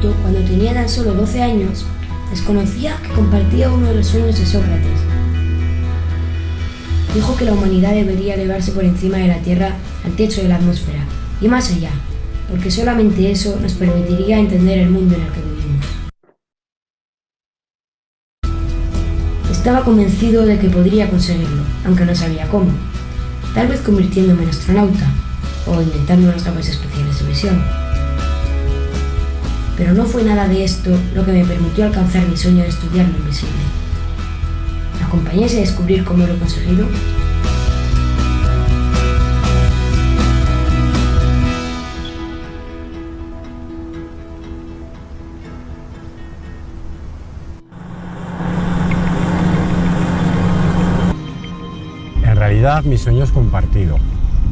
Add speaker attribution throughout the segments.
Speaker 1: adulto, cuando tenía tan solo 12 años, desconocía que compartía uno de los sueños de Sócrates. Dijo que la humanidad debería elevarse por encima de la Tierra al techo de la atmósfera, y más allá, porque solamente eso nos permitiría entender el mundo en el que vivimos. Estaba convencido de que podría conseguirlo, aunque no sabía cómo. Tal vez convirtiéndome en astronauta, o inventando unas gafas especiales de visión. Pero no fue nada de esto lo que me permitió alcanzar mi sueño de estudiar lo invisible. ¿Me acompañáis a descubrir cómo lo he conseguido?
Speaker 2: En realidad, mi sueño es compartido.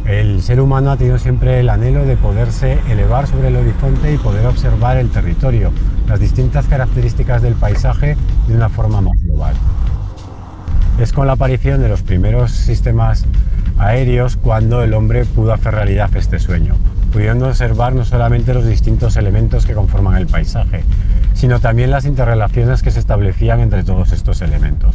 Speaker 2: El ser humano ha tenido siempre el anhelo de poderse elevar sobre el horizonte y poder observar el territorio, las distintas características del paisaje de una forma más global. Es con la aparición de los primeros sistemas aéreos cuando el hombre pudo hacer realidad este sueño, pudiendo observar no solamente los distintos elementos que conforman el paisaje, sino también las interrelaciones que se establecían entre todos estos elementos.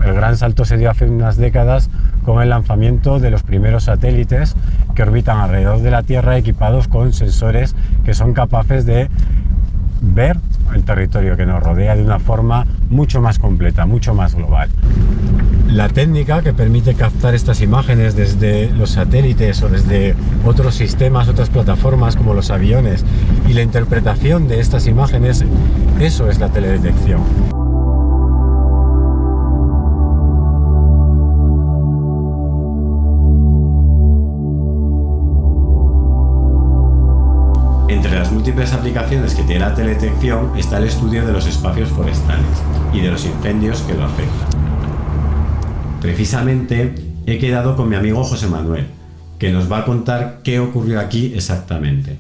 Speaker 2: El gran salto se dio hace unas décadas con el lanzamiento de los primeros satélites que orbitan alrededor de la Tierra equipados con sensores que son capaces de ver el territorio que nos rodea de una forma mucho más completa, mucho más global. La técnica que permite captar estas imágenes desde los satélites o desde otros sistemas, otras plataformas como los aviones, y la interpretación de estas imágenes, eso es la teledetección.
Speaker 3: Entre las múltiples aplicaciones que tiene la teledetección está el estudio de los espacios forestales y de los incendios que lo afectan. Precisamente he quedado con mi amigo José Manuel, que nos va a contar qué ocurrió aquí exactamente.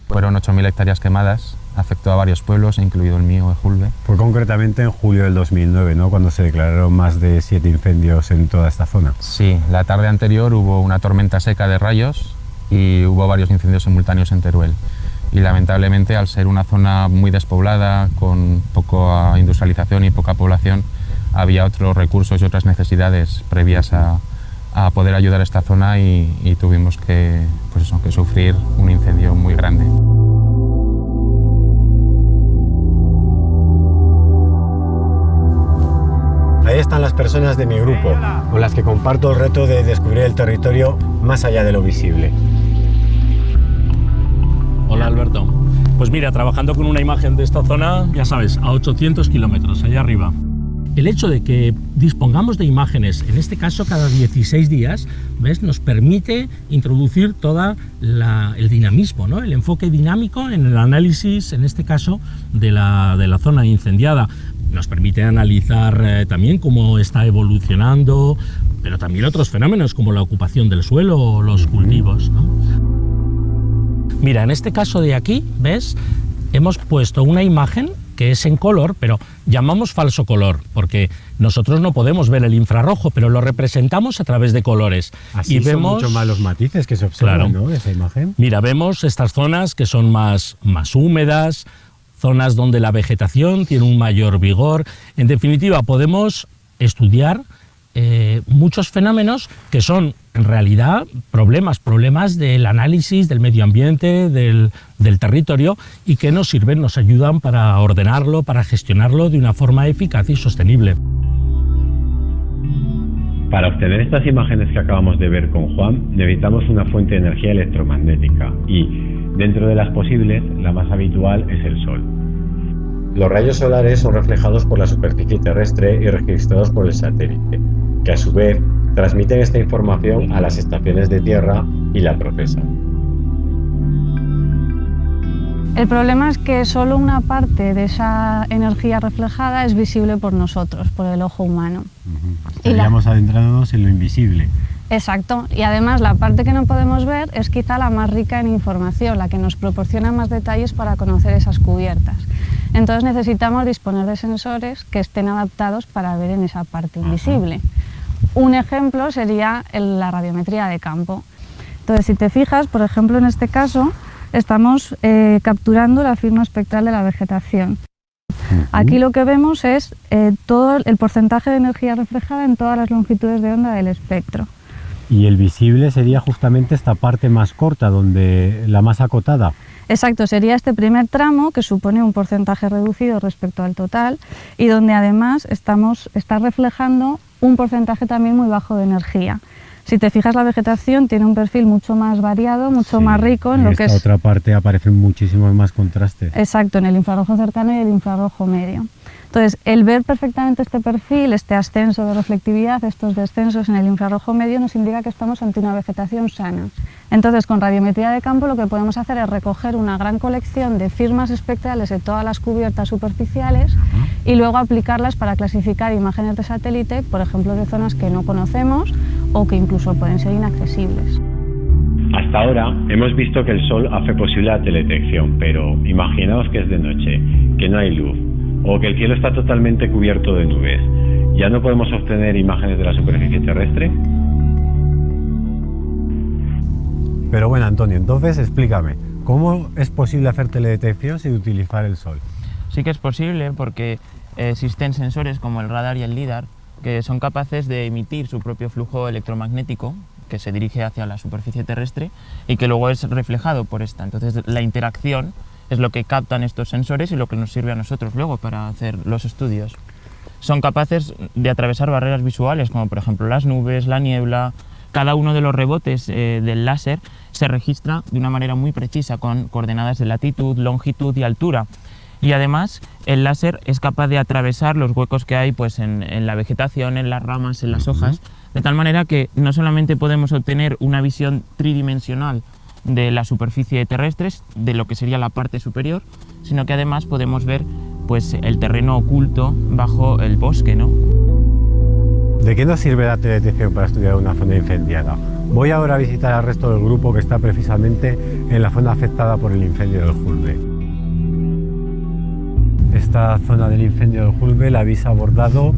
Speaker 4: Fueron 8.000 hectáreas quemadas, afectó a varios pueblos, incluido el mío, Ejulbe.
Speaker 2: Fue concretamente en julio del 2009, ¿no?, cuando se declararon más de 7 incendios en toda esta zona.
Speaker 4: Sí, la tarde anterior hubo una tormenta seca de rayos y hubo varios incendios simultáneos en Teruel. Y lamentablemente, al ser una zona muy despoblada, con poca industrialización y poca población, había otros recursos y otras necesidades previas a poder ayudar a esta zona y tuvimos que sufrir un incendio muy grande.
Speaker 2: Ahí están las personas de mi grupo, con las que comparto el reto de descubrir el territorio más allá de lo visible.
Speaker 5: Hola Alberto. Pues mira, trabajando con una imagen de esta zona, ya sabes, a 800 kilómetros, allá arriba. El hecho de que dispongamos de imágenes, en este caso cada 16 días, ¿ves?, nos permite introducir todo el dinamismo, ¿no?, el enfoque dinámico en el análisis, en este caso, de la zona incendiada. Nos permite analizar también cómo está evolucionando, pero también otros fenómenos como la ocupación del suelo o los cultivos, ¿no? Mira, en este caso de aquí, ¿ves?, hemos puesto una imagen que es en color, pero llamamos falso color, porque nosotros no podemos ver el infrarrojo, pero lo representamos a través de colores.
Speaker 2: Así y vemos mucho más los matices que se observan, claro, ¿no?, de esa imagen.
Speaker 5: Mira, vemos estas zonas que son más húmedas, zonas donde la vegetación tiene un mayor vigor. En definitiva, podemos estudiar muchos fenómenos que son en realidad problemas del análisis del medio ambiente, del territorio, y que nos sirven, nos ayudan para ordenarlo, para gestionarlo de una forma eficaz y sostenible.
Speaker 2: Para obtener estas imágenes que acabamos de ver con Juan, necesitamos una fuente de energía electromagnética y, dentro de las posibles, la más habitual es el Sol. Los rayos solares son reflejados por la superficie terrestre y registrados por el satélite, que a su vez transmiten esta información a las estaciones de tierra y la procesan.
Speaker 6: El problema es que solo una parte de esa energía reflejada es visible por nosotros, por el ojo humano.
Speaker 2: Estaríamos adentrándonos en lo invisible.
Speaker 6: Exacto, y además la parte que no podemos ver es quizá la más rica en información, la que nos proporciona más detalles para conocer esas cubiertas. Entonces necesitamos disponer de sensores que estén adaptados para ver en esa parte invisible. Un ejemplo sería la radiometría de campo. Entonces, si te fijas, por ejemplo, en este caso, estamos capturando la firma espectral de la vegetación. Aquí lo que vemos es todo el porcentaje de energía reflejada en todas las longitudes de onda del espectro.
Speaker 2: Y el visible sería justamente esta parte más corta, la más acotada.
Speaker 6: Exacto, sería este primer tramo que supone un porcentaje reducido respecto al total y donde además está reflejando un porcentaje también muy bajo de energía. Si te fijas, la vegetación tiene un perfil mucho más variado, mucho más rico en lo que es...
Speaker 2: En esta otra parte aparecen muchísimos más contrastes.
Speaker 6: Exacto, en el infrarrojo cercano y el infrarrojo medio. Entonces, el ver perfectamente este perfil, este ascenso de reflectividad, estos descensos en el infrarrojo medio, nos indica que estamos ante una vegetación sana. Entonces, con radiometría de campo lo que podemos hacer es recoger una gran colección de firmas espectrales de todas las cubiertas superficiales y luego aplicarlas para clasificar imágenes de satélite, por ejemplo, de zonas que no conocemos o que incluso pueden ser inaccesibles.
Speaker 3: Hasta ahora hemos visto que el Sol hace posible la teledetección, pero imaginaos que es de noche, que no hay luz, o que el cielo está totalmente cubierto de nubes. ¿Ya no podemos obtener imágenes de la superficie terrestre?
Speaker 2: Pero bueno, Antonio, entonces explícame, ¿cómo es posible hacer teledetección sin utilizar el Sol?
Speaker 7: Sí que es posible porque existen sensores como el radar y el LIDAR que son capaces de emitir su propio flujo electromagnético que se dirige hacia la superficie terrestre y que luego es reflejado por esta. Entonces la interacción es lo que captan estos sensores y lo que nos sirve a nosotros luego para hacer los estudios. Son capaces de atravesar barreras visuales como por ejemplo las nubes, la niebla. Cada uno de los rebotes del láser se registra de una manera muy precisa con coordenadas de latitud, longitud y altura. Y además el láser es capaz de atravesar los huecos que hay pues, en la vegetación, en las ramas, en las hojas, de tal manera que no solamente podemos obtener una visión tridimensional de la superficie terrestre, de lo que sería la parte superior, sino que además podemos ver pues, el terreno oculto bajo el bosque, ¿no?
Speaker 2: ¿De qué nos sirve la teledetección para estudiar una zona incendiada? Voy ahora a visitar al resto del grupo que está precisamente en la zona afectada por el incendio del Julbe. Esta zona del incendio del Julbe la habéis abordado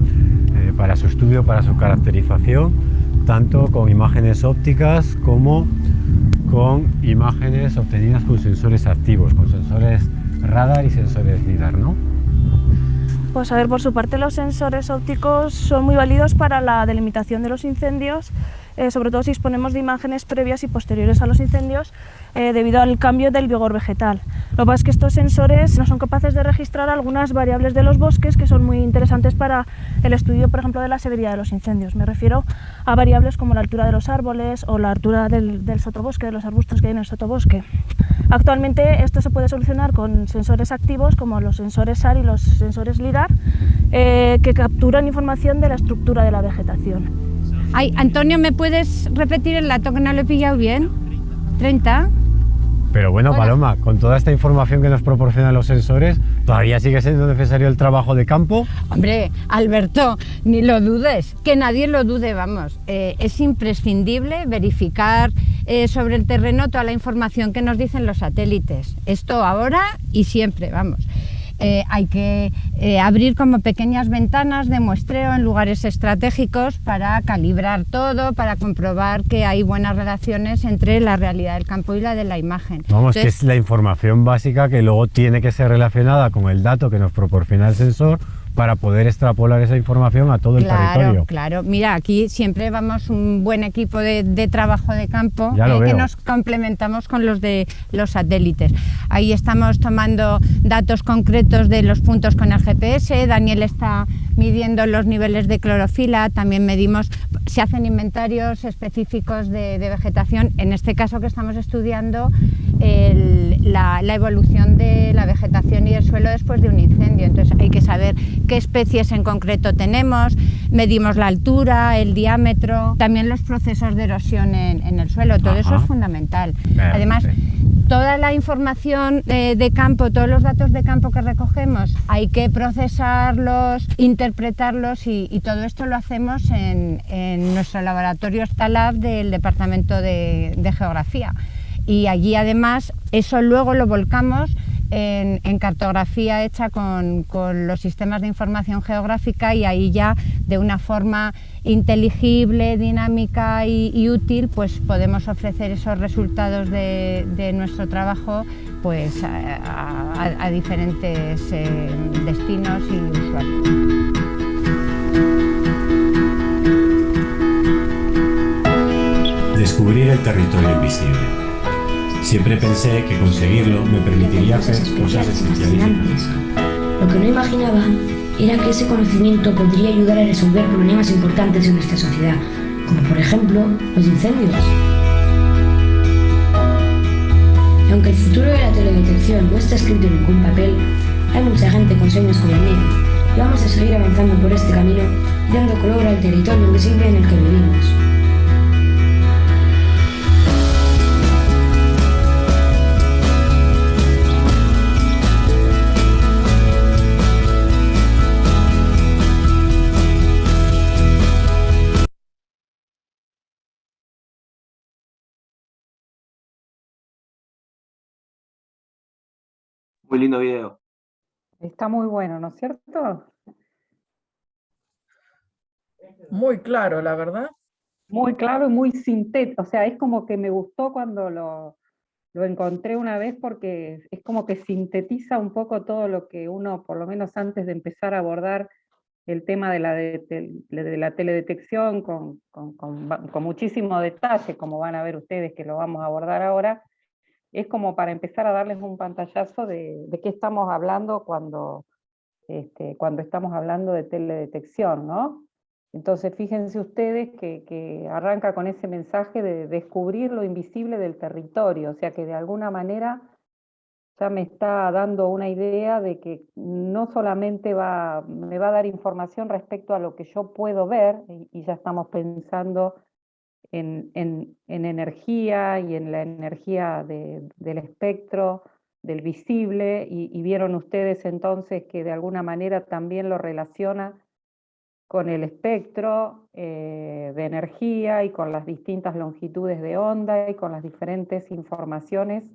Speaker 2: para su estudio, para su caracterización, tanto con imágenes ópticas como con imágenes obtenidas con sensores activos, con sensores radar y sensores LIDAR, ¿no?
Speaker 8: Pues a ver, por su parte los sensores ópticos son muy válidos para la delimitación de los incendios, sobre todo si disponemos de imágenes previas y posteriores a los incendios debido al cambio del vigor vegetal. Lo que pasa es que estos sensores no son capaces de registrar algunas variables de los bosques que son muy interesantes para el estudio, por ejemplo, de la severidad de los incendios. Me refiero a variables como la altura de los árboles o la altura del sotobosque, de los arbustos que hay en el sotobosque. Actualmente esto se puede solucionar con sensores activos como los sensores SAR y los sensores LIDAR que capturan información de la estructura de la vegetación.
Speaker 9: Ay, Antonio, ¿me puedes repetir el dato que no lo he pillado bien? 30.
Speaker 2: Pero bueno, hola. Paloma, con toda esta información que nos proporcionan los sensores, ¿todavía sigue siendo necesario el trabajo de campo?
Speaker 9: Hombre, Alberto, ni lo dudes, que nadie lo dude, vamos. Es imprescindible verificar sobre el terreno toda la información que nos dicen los satélites. Esto ahora y siempre, vamos. Hay que abrir como pequeñas ventanas de muestreo en lugares estratégicos para calibrar todo, para comprobar que hay buenas relaciones entre la realidad del campo y la de la imagen.
Speaker 2: Vamos, entonces, que es la información básica que luego tiene que ser relacionada con el dato que nos proporciona el sensor para poder extrapolar esa información a todo el territorio.
Speaker 9: Claro, mira, aquí siempre vamos un buen equipo de trabajo de campo que nos complementamos con los de los satélites. Ahí estamos tomando datos concretos de los puntos con el GPS, Daniel está midiendo los niveles de clorofila, también medimos, se hacen inventarios específicos de vegetación, en este caso que estamos estudiando la evolución de la vegetación y el suelo después de un incendio, entonces hay que saber qué especies en concreto tenemos, medimos la altura, el diámetro, también los procesos de erosión en el suelo, todo eso es fundamental. Además, toda la información de campo, todos los datos de campo que recogemos, hay que procesarlos, interpretarlos y todo esto lo hacemos en nuestro laboratorio STALAB del Departamento de Geografía. Y allí además eso luego lo volcamos en cartografía hecha con los sistemas de información geográfica, y ahí ya de una forma inteligible, dinámica y útil, pues podemos ofrecer esos resultados de nuestro trabajo pues a diferentes destinos y usuarios.
Speaker 2: Descubrir el territorio invisible. Siempre pensé que conseguirlo me permitiría hacer cosas especiales.
Speaker 1: Lo que no imaginaba era que ese conocimiento podría ayudar a resolver problemas importantes en nuestra sociedad, como por ejemplo los incendios. Y aunque el futuro de la teledetección no está escrito en ningún papel, hay mucha gente con sueños como el mío, y vamos a seguir avanzando por este camino y dando color al territorio invisible en el que vivimos.
Speaker 10: Muy lindo video.
Speaker 11: Está muy bueno, ¿no es cierto?
Speaker 12: Muy claro, la verdad.
Speaker 11: Muy claro y muy sintético. O sea, es como que me gustó cuando lo encontré una vez, porque es como que sintetiza un poco todo lo que uno, por lo menos antes de empezar a abordar el tema de la teledetección con muchísimo detalle, como van a ver ustedes que lo vamos a abordar ahora, es como para empezar a darles un pantallazo de qué estamos hablando cuando estamos hablando de teledetección, ¿no? Entonces fíjense ustedes que arranca con ese mensaje de descubrir lo invisible del territorio, o sea que de alguna manera ya me está dando una idea de que no solamente me va a dar información respecto a lo que yo puedo ver, y ya estamos pensando en energía y en la energía del espectro, del visible, y vieron ustedes entonces que de alguna manera también lo relaciona con el espectro de energía y con las distintas longitudes de onda y con las diferentes informaciones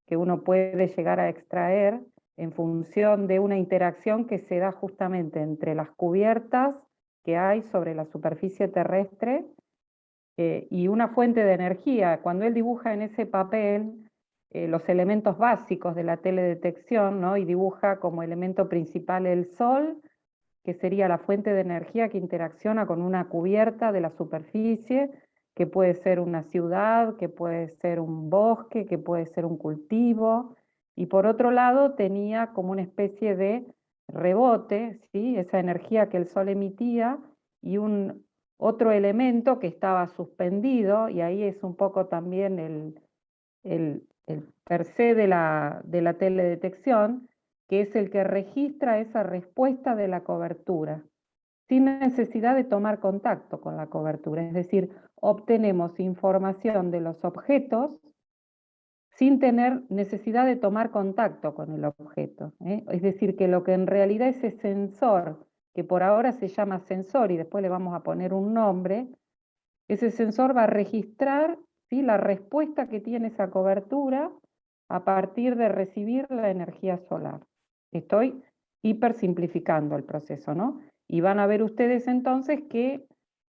Speaker 11: que uno puede llegar a extraer en función de una interacción que se da justamente entre las cubiertas que hay sobre la superficie terrestre y una fuente de energía. Cuando él dibuja en ese papel los elementos básicos de la teledetección, ¿no? Y dibuja como elemento principal el sol, que sería la fuente de energía que interacciona con una cubierta de la superficie, que puede ser una ciudad, que puede ser un bosque, que puede ser un cultivo, y por otro lado tenía como una especie de rebote, ¿sí? Esa energía que el sol emitía, y otro elemento que estaba suspendido, y ahí es un poco también el per se de la teledetección, que es el que registra esa respuesta de la cobertura, sin necesidad de tomar contacto con la cobertura. Es decir, obtenemos información de los objetos sin tener necesidad de tomar contacto con el objeto, ¿eh? Es decir, que lo que en realidad ese sensor, que por ahora se llama sensor y después le vamos a poner un nombre, ese sensor va a registrar, ¿sí?, la respuesta que tiene esa cobertura a partir de recibir la energía solar. Estoy hipersimplificando el proceso, ¿no? Y van a ver ustedes entonces que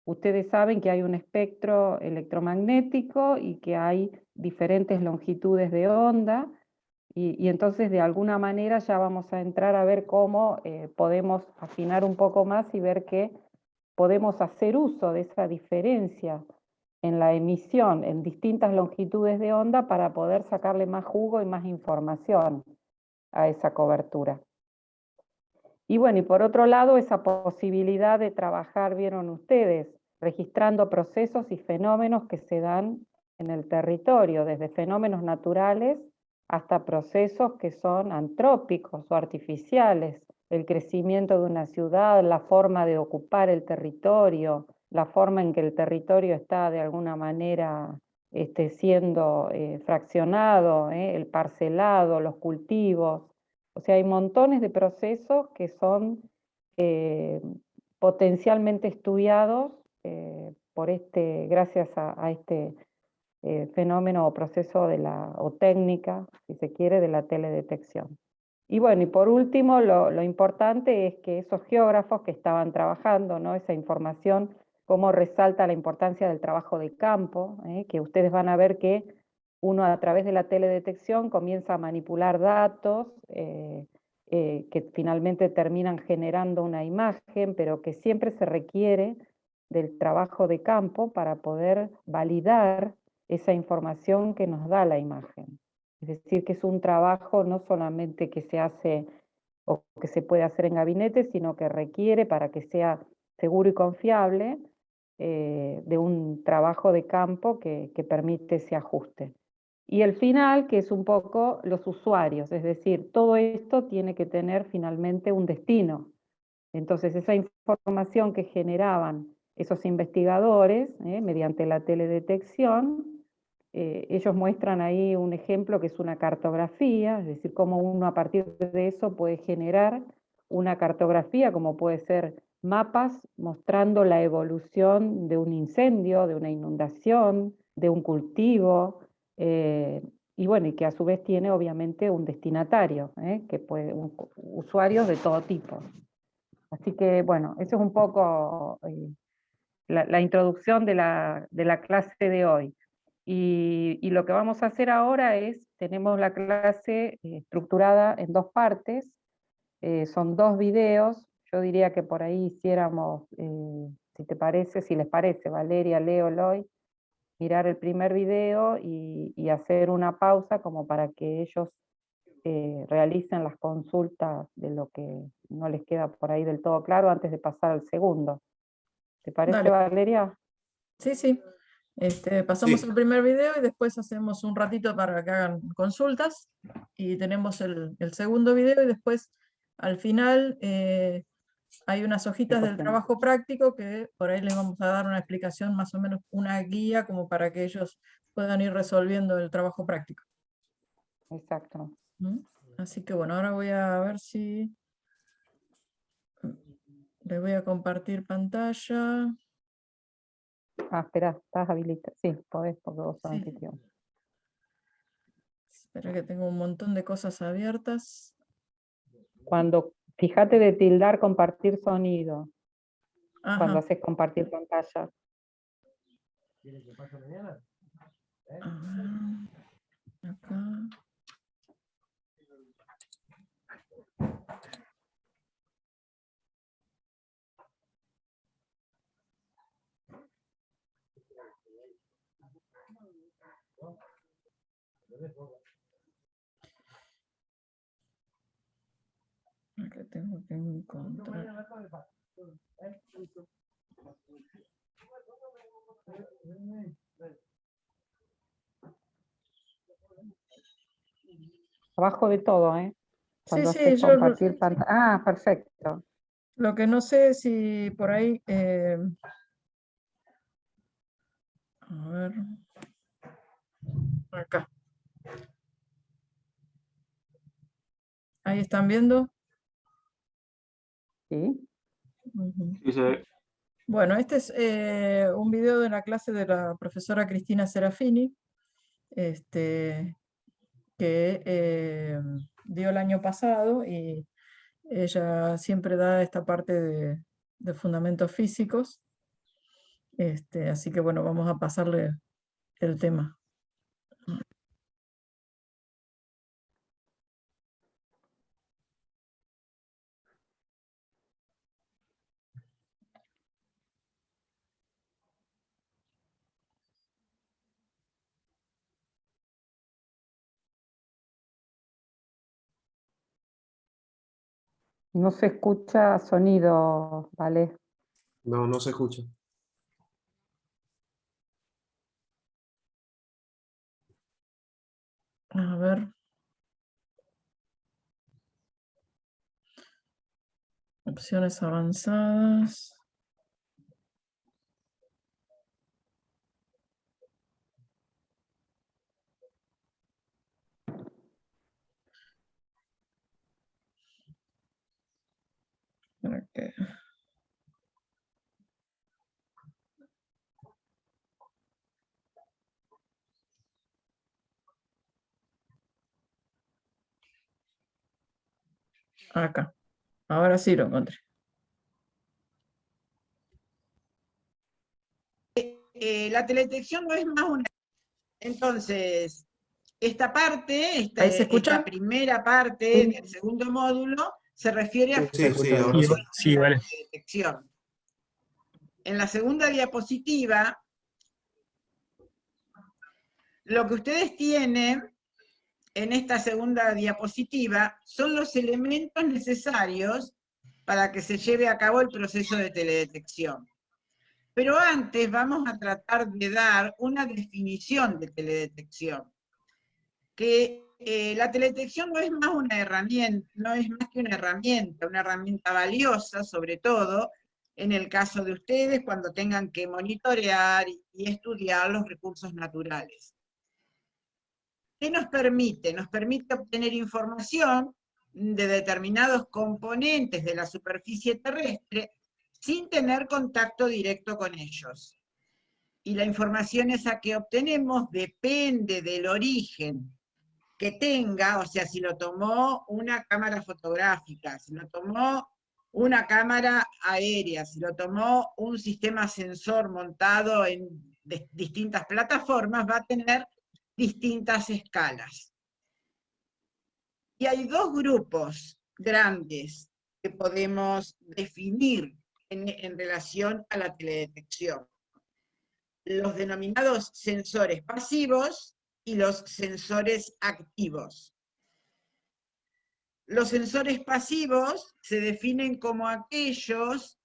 Speaker 11: ustedes saben que hay un espectro electromagnético y que hay diferentes longitudes de onda, y entonces de alguna manera ya vamos a entrar a ver cómo podemos afinar un poco más y ver que podemos hacer uso de esa diferencia en la emisión en distintas longitudes de onda para poder sacarle más jugo y más información a esa cobertura. Y bueno, y por otro lado, esa posibilidad de trabajar, vieron ustedes, registrando procesos y fenómenos que se dan en el territorio, desde fenómenos naturales hasta procesos que son antrópicos o artificiales, el crecimiento de una ciudad, la forma de ocupar el territorio, la forma en que el territorio está de alguna manera siendo fraccionado, el parcelado, los cultivos. O sea, hay montones de procesos que son potencialmente estudiados gracias a este fenómeno o proceso o técnica, si se quiere, de la teledetección. Y bueno, y por último, lo importante es que esos geógrafos que estaban trabajando, ¿no? Esa información, cómo resalta la importancia del trabajo de campo, que ustedes van a ver que uno a través de la teledetección comienza a manipular datos que finalmente terminan generando una imagen, pero que siempre se requiere del trabajo de campo para poder validar esa información que nos da la imagen. Es decir, que es un trabajo no solamente que se hace o que se puede hacer en gabinete, sino que requiere, para que sea seguro y confiable, de un trabajo de campo que permite ese ajuste. Y el final, que es un poco los usuarios, es decir, todo esto tiene que tener finalmente un destino. Entonces, esa información que generaban esos investigadores, mediante la teledetección, ellos muestran ahí un ejemplo que es una cartografía, es decir, cómo uno a partir de eso puede generar una cartografía, como puede ser mapas mostrando la evolución de un incendio, de una inundación, de un cultivo, y bueno, y que a su vez tiene obviamente un destinatario, que puede, usuarios de todo tipo. Así que bueno, eso es un poco la introducción de la clase de hoy. Y lo que vamos a hacer ahora es, tenemos la clase estructurada en dos partes, son dos videos. Yo diría que por ahí hiciéramos, si te parece, si les parece, Valeria, Leo, Loy, mirar el primer video y hacer una pausa como para que ellos realicen las consultas de lo que no les queda por ahí del todo claro antes de pasar al segundo. ¿Te parece,
Speaker 12: Dale.
Speaker 11: Valeria?
Speaker 12: Sí, sí. Pasamos el primer video y después hacemos un ratito para que hagan consultas y tenemos el segundo video y después al final hay unas hojitas del trabajo práctico que por ahí les vamos a dar una explicación, más o menos una guía como para que ellos puedan ir resolviendo el trabajo práctico.
Speaker 11: Exacto.
Speaker 12: Así que bueno, ahora voy a ver si les voy a compartir pantalla.
Speaker 11: Ah, espera, estás habilitada. Sí, podés, porque vos sos anfitrión.
Speaker 12: Espera que tengo un montón de cosas abiertas.
Speaker 11: Cuando, fíjate de tildar compartir sonido.
Speaker 12: Ajá.
Speaker 11: Cuando haces compartir pantalla.
Speaker 12: ¿Quieres que pase mañana? Acá. Acá tengo que encontrar.
Speaker 11: Abajo de todo, ¿eh? Cuando
Speaker 12: Sí,
Speaker 11: haces
Speaker 12: yo
Speaker 11: compartir pantalla. Ah, perfecto.
Speaker 12: lo que no sé es si por ahí... a ver. Acá. ¿Ahí están viendo?
Speaker 11: Sí.
Speaker 12: Sí, sí. Bueno, este es un video de la clase de la profesora Cristina Serafini, que dio el año pasado, y ella siempre da esta parte de fundamentos físicos. Así que bueno, vamos a pasarle el tema.
Speaker 11: No se escucha sonido, ¿vale?
Speaker 10: No, no se escucha.
Speaker 12: A ver. Opciones avanzadas. Okay. Acá. Ahora sí lo encontré.
Speaker 13: La teledetección no es más una... Entonces, esta parte, esta primera parte del segundo módulo, se refiere a detección. En la segunda diapositiva, lo que ustedes tienen en esta segunda diapositiva son los elementos necesarios para que se lleve a cabo el proceso de teledetección. Pero antes vamos a tratar de dar una definición de teledetección. Que la teledetección no es más una herramienta, no es más que una herramienta valiosa, sobre todo en el caso de ustedes, cuando tengan que monitorear y estudiar los recursos naturales. ¿Qué nos permite? Nos permite obtener información de determinados componentes de la superficie terrestre sin tener contacto directo con ellos. Y la información esa que obtenemos depende del origen que tenga, o sea, si lo tomó una cámara fotográfica, si lo tomó una cámara aérea, si lo tomó un sistema sensor montado en distintas plataformas, va a tener distintas escalas. Y hay dos grupos grandes que podemos definir en relación a la teledetección. Los denominados sensores pasivos y los sensores activos. Los sensores pasivos se definen como aquellos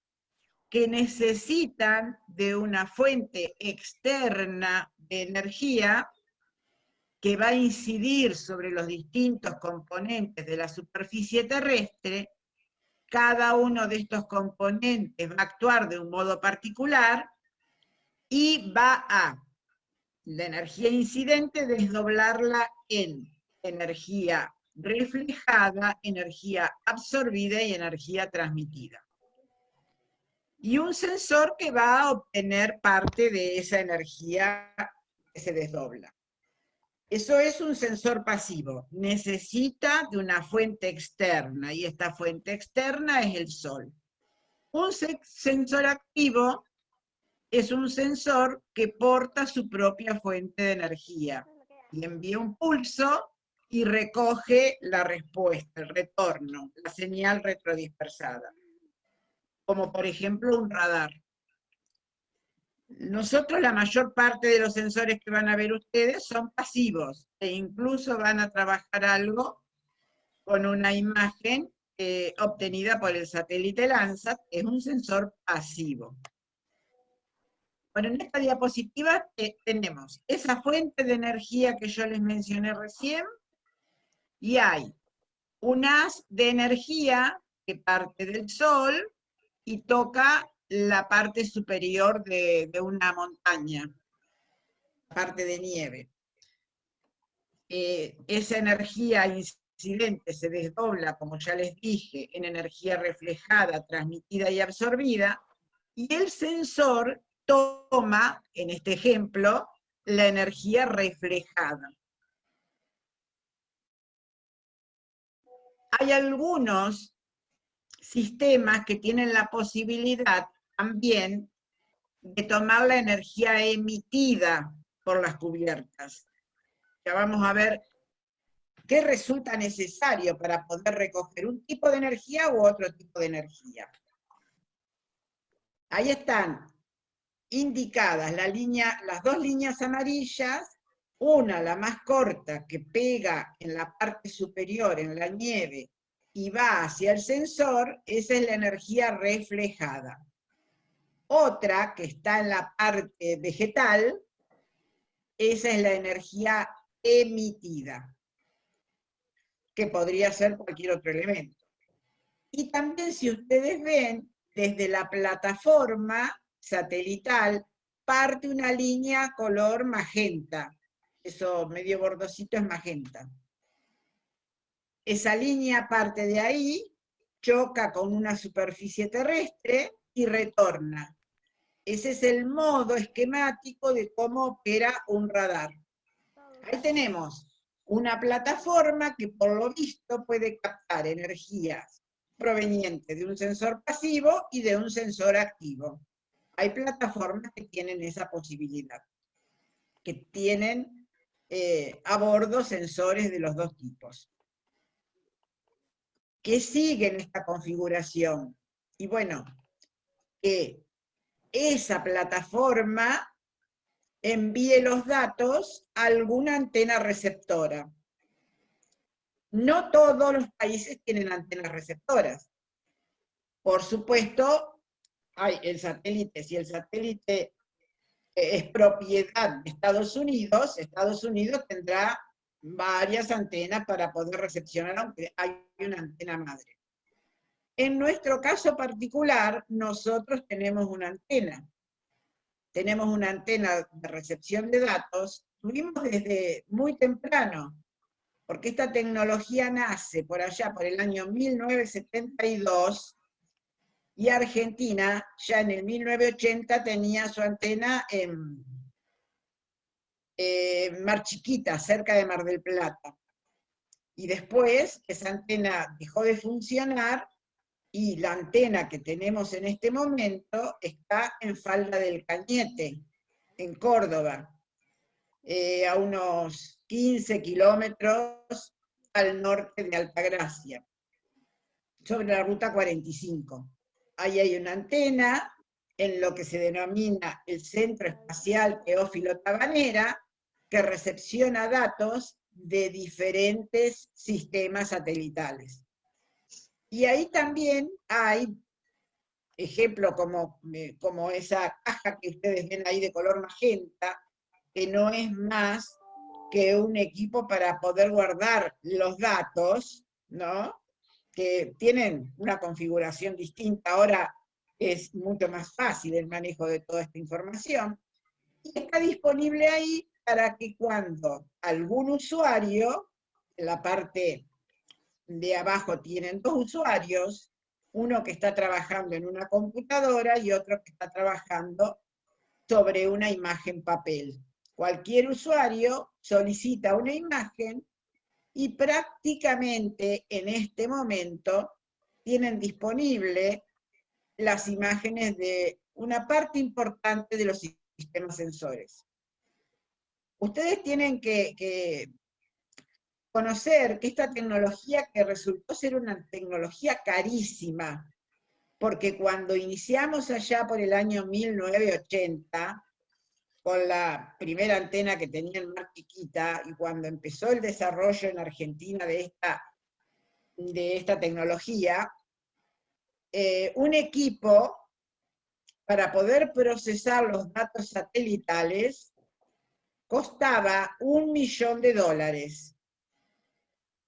Speaker 13: que necesitan de una fuente externa de energía que va a incidir sobre los distintos componentes de la superficie terrestre. Cada uno de estos componentes va a actuar de un modo particular y va a la energía incidente desdoblarla en energía reflejada, energía absorbida y energía transmitida. Y un sensor que va a obtener parte de esa energía que se desdobla. Eso es un sensor pasivo. Necesita de una fuente externa, y esta fuente externa es el Sol. Un sensor activo es un sensor que porta su propia fuente de energía y envía un pulso y recoge la respuesta, el retorno, la señal retrodispersada, como por ejemplo un radar. Nosotros la mayor parte de los sensores que van a ver ustedes son pasivos, e incluso van a trabajar algo con una imagen obtenida por el satélite Landsat, es un sensor pasivo. Bueno, en esta diapositiva tenemos esa fuente de energía que yo les mencioné recién, y hay un haz de energía que parte del Sol y toca la parte superior de una montaña, parte de nieve. Esa energía incidente se desdobla, como ya les dije, en energía reflejada, transmitida y absorbida, y el sensor toma, en este ejemplo, la energía reflejada. Hay algunos sistemas que tienen la posibilidad también de tomar la energía emitida por las cubiertas. Ya vamos a ver qué resulta necesario para poder recoger un tipo de energía u otro tipo de energía. Ahí están indicadas las dos líneas amarillas, una, la más corta, que pega en la parte superior, en la nieve, y va hacia el sensor, esa es la energía reflejada. Otra, que está en la parte vegetal, esa es la energía emitida, que podría ser cualquier otro elemento. Y también, si ustedes ven, desde la plataforma satelital parte una línea color magenta. Eso medio bordosito es magenta. Esa línea parte de ahí, choca con una superficie terrestre y retorna. Ese es el modo esquemático de cómo opera un radar. Ahí tenemos una plataforma que por lo visto puede captar energías proveniente de un sensor pasivo y de un sensor activo. Hay plataformas que tienen esa posibilidad, que tienen a bordo sensores de los dos tipos. ¿Qué sigue en esta configuración? Y bueno, que esa plataforma envíe los datos a alguna antena receptora. No todos los países tienen antenas receptoras. Por supuesto, hay el satélite, si el satélite es propiedad de Estados Unidos tendrá varias antenas para poder recepcionar, aunque hay una antena madre. En nuestro caso particular, nosotros tenemos una antena. Tenemos una antena de recepción de datos, tuvimos desde muy temprano, porque esta tecnología nace por allá, por el año 1972, y Argentina ya en el 1980 tenía su antena en Mar Chiquita, cerca de Mar del Plata. Y después esa antena dejó de funcionar y la antena que tenemos en este momento está en Falda del Cañete, en Córdoba, a unos 15 kilómetros al norte de Altagracia, sobre la ruta 45. Ahí hay una antena en lo que se denomina el Centro Espacial Teófilo Tabanera, que recepciona datos de diferentes sistemas satelitales. Y ahí también hay ejemplos como esa caja que ustedes ven ahí de color magenta, que no es más que un equipo para poder guardar los datos, ¿no? Que tienen una configuración distinta. Ahora es mucho más fácil el manejo de toda esta información, y está disponible ahí para que cuando algún usuario, en la parte de abajo tienen dos usuarios, uno que está trabajando en una computadora y otro que está trabajando sobre una imagen papel. Cualquier usuario solicita una imagen y prácticamente en este momento tienen disponible las imágenes de una parte importante de los sistemas sensores. Ustedes tienen que conocer que esta tecnología, que resultó ser una tecnología carísima, porque cuando iniciamos allá por el año 1980, con la primera antena que tenía en Mar Chiquita, y cuando empezó el desarrollo en Argentina de esta tecnología, un equipo para poder procesar los datos satelitales costaba $1 millón.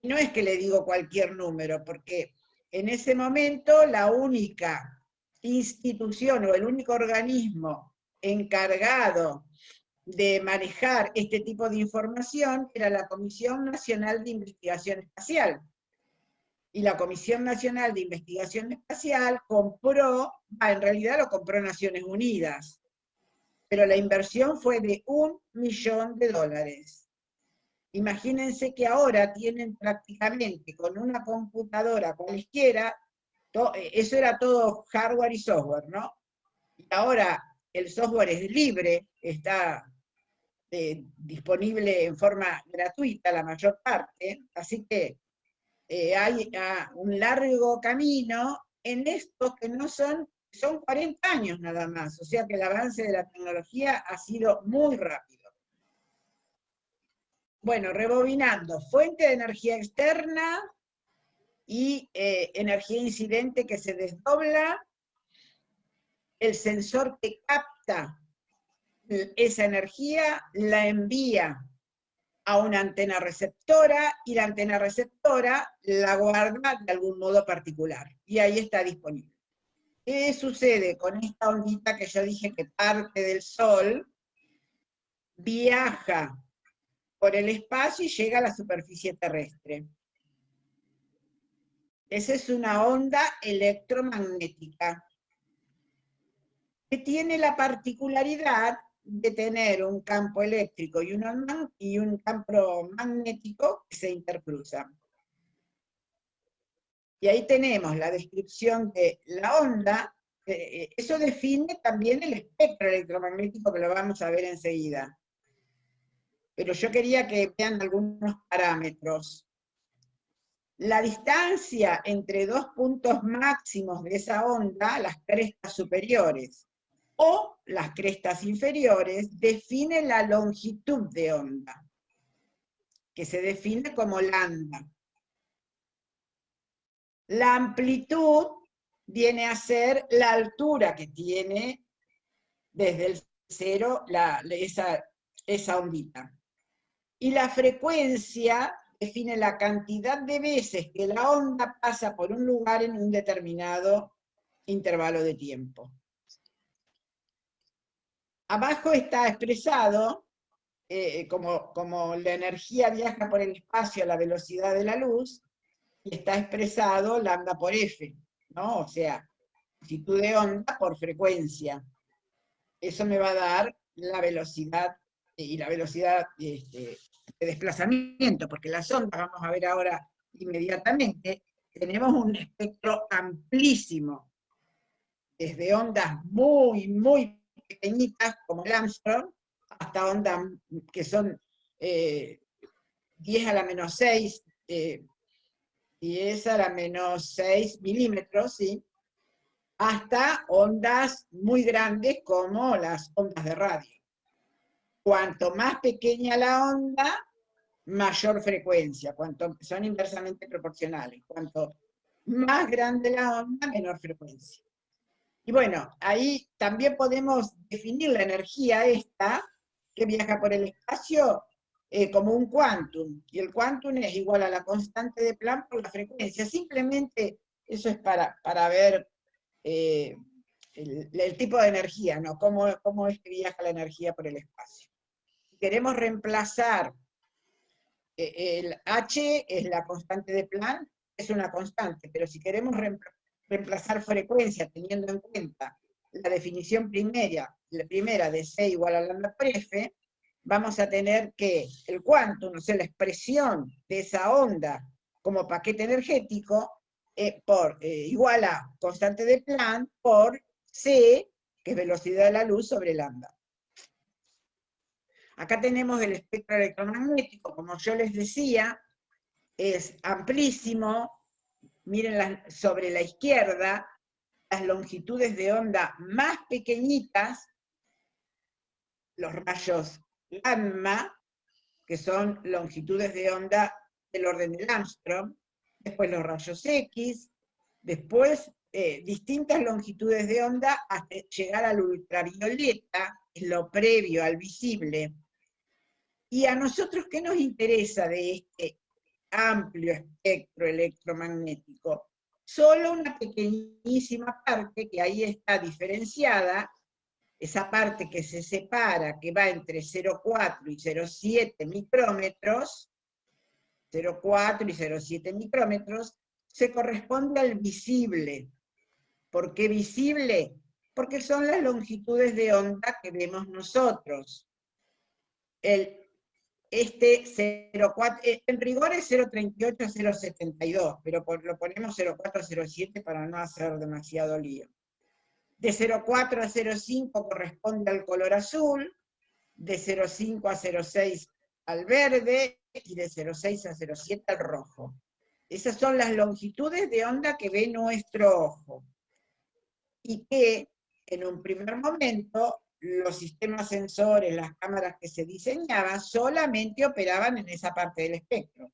Speaker 13: No es que le digo cualquier número, porque en ese momento la única institución o el único organismo encargado de manejar este tipo de información era la Comisión Nacional de Investigación Espacial. Y la Comisión Nacional de Investigación Espacial compró, en realidad lo compró Naciones Unidas, pero la inversión fue de $1 millón. Imagínense que ahora tienen prácticamente con una computadora cualquiera, eso era todo hardware y software, ¿no? Y ahora el software es libre, está disponible en forma gratuita la mayor parte, así que hay un largo camino en esto que no son 40 años nada más, o sea que el avance de la tecnología ha sido muy rápido. Bueno, rebobinando, fuente de energía externa y energía incidente que se desdobla, el sensor que capta esa energía la envía a una antena receptora, y la antena receptora la guarda de algún modo particular, y ahí está disponible. ¿Qué sucede con esta ondita que yo dije que parte del Sol, viaja por el espacio y llega a la superficie terrestre? Esa es una onda electromagnética que tiene la particularidad de tener un campo eléctrico y un campo magnético que se intercruzan. Y ahí tenemos la descripción de la onda. Eso define también el espectro electromagnético, que lo vamos a ver enseguida. Pero yo quería que vean algunos parámetros. La distancia entre dos puntos máximos de esa onda, las crestas superiores o las crestas inferiores, define la longitud de onda, que se define como lambda. La amplitud viene a ser la altura que tiene desde el cero esa ondita. Y la frecuencia define la cantidad de veces que la onda pasa por un lugar en un determinado intervalo de tiempo. Abajo está expresado como la energía viaja por el espacio a la velocidad de la luz, y está expresado lambda por F, ¿no? O sea, longitud de onda por frecuencia. Eso me va a dar la velocidad, y la velocidad de desplazamiento, porque las ondas, vamos a ver ahora inmediatamente, tenemos un espectro amplísimo, desde ondas muy, muy pequeñitas, como el Armstrong, hasta ondas que son 10 a la menos 6, 10 a la menos 6 milímetros, ¿sí? Hasta ondas muy grandes como las ondas de radio. Cuanto más pequeña la onda, mayor frecuencia, son inversamente proporcionales. Cuanto más grande la onda, menor frecuencia. Y bueno, ahí también podemos definir la energía esta, que viaja por el espacio, como un quantum, y el quantum es igual a la constante de Planck por la frecuencia. Simplemente eso es para ver el tipo de energía, ¿no? Cómo es que viaja la energía por el espacio. Si queremos reemplazar el H, es la constante de Planck, es una constante, pero si queremos reemplazar frecuencia teniendo en cuenta la definición primera de C igual a lambda por F, vamos a tener que el quantum, o sea, la expresión de esa onda como paquete energético, igual a constante de Planck por C, que es velocidad de la luz, sobre lambda. Acá tenemos el espectro electromagnético, como yo les decía, es amplísimo. Miren sobre la izquierda, las longitudes de onda más pequeñitas, los rayos gamma, que son longitudes de onda del orden del Armstrong, después los rayos X, después distintas longitudes de onda hasta llegar al ultravioleta, es lo previo al visible. Y a nosotros, ¿qué nos interesa de este amplio espectro electromagnético? Solo una pequeñísima parte, que ahí está diferenciada, esa parte que se separa, que va entre 0,4 y 0,7 micrómetros, 0,4 y 0,7 micrómetros, se corresponde al visible. ¿Por qué visible? Porque son las longitudes de onda que vemos nosotros. Este 0,4, en rigor es 0,38 a 0,72, pero lo ponemos 0,4 a 0,7 para no hacer demasiado lío. De 0,4 a 0,5 corresponde al color azul, de 0,5 a 0,6 al verde, y de 0,6 a 0,7 al rojo. Esas son las longitudes de onda que ve nuestro ojo. Y que, en un primer momento, los sistemas sensores, las cámaras que se diseñaban, solamente operaban en esa parte del espectro.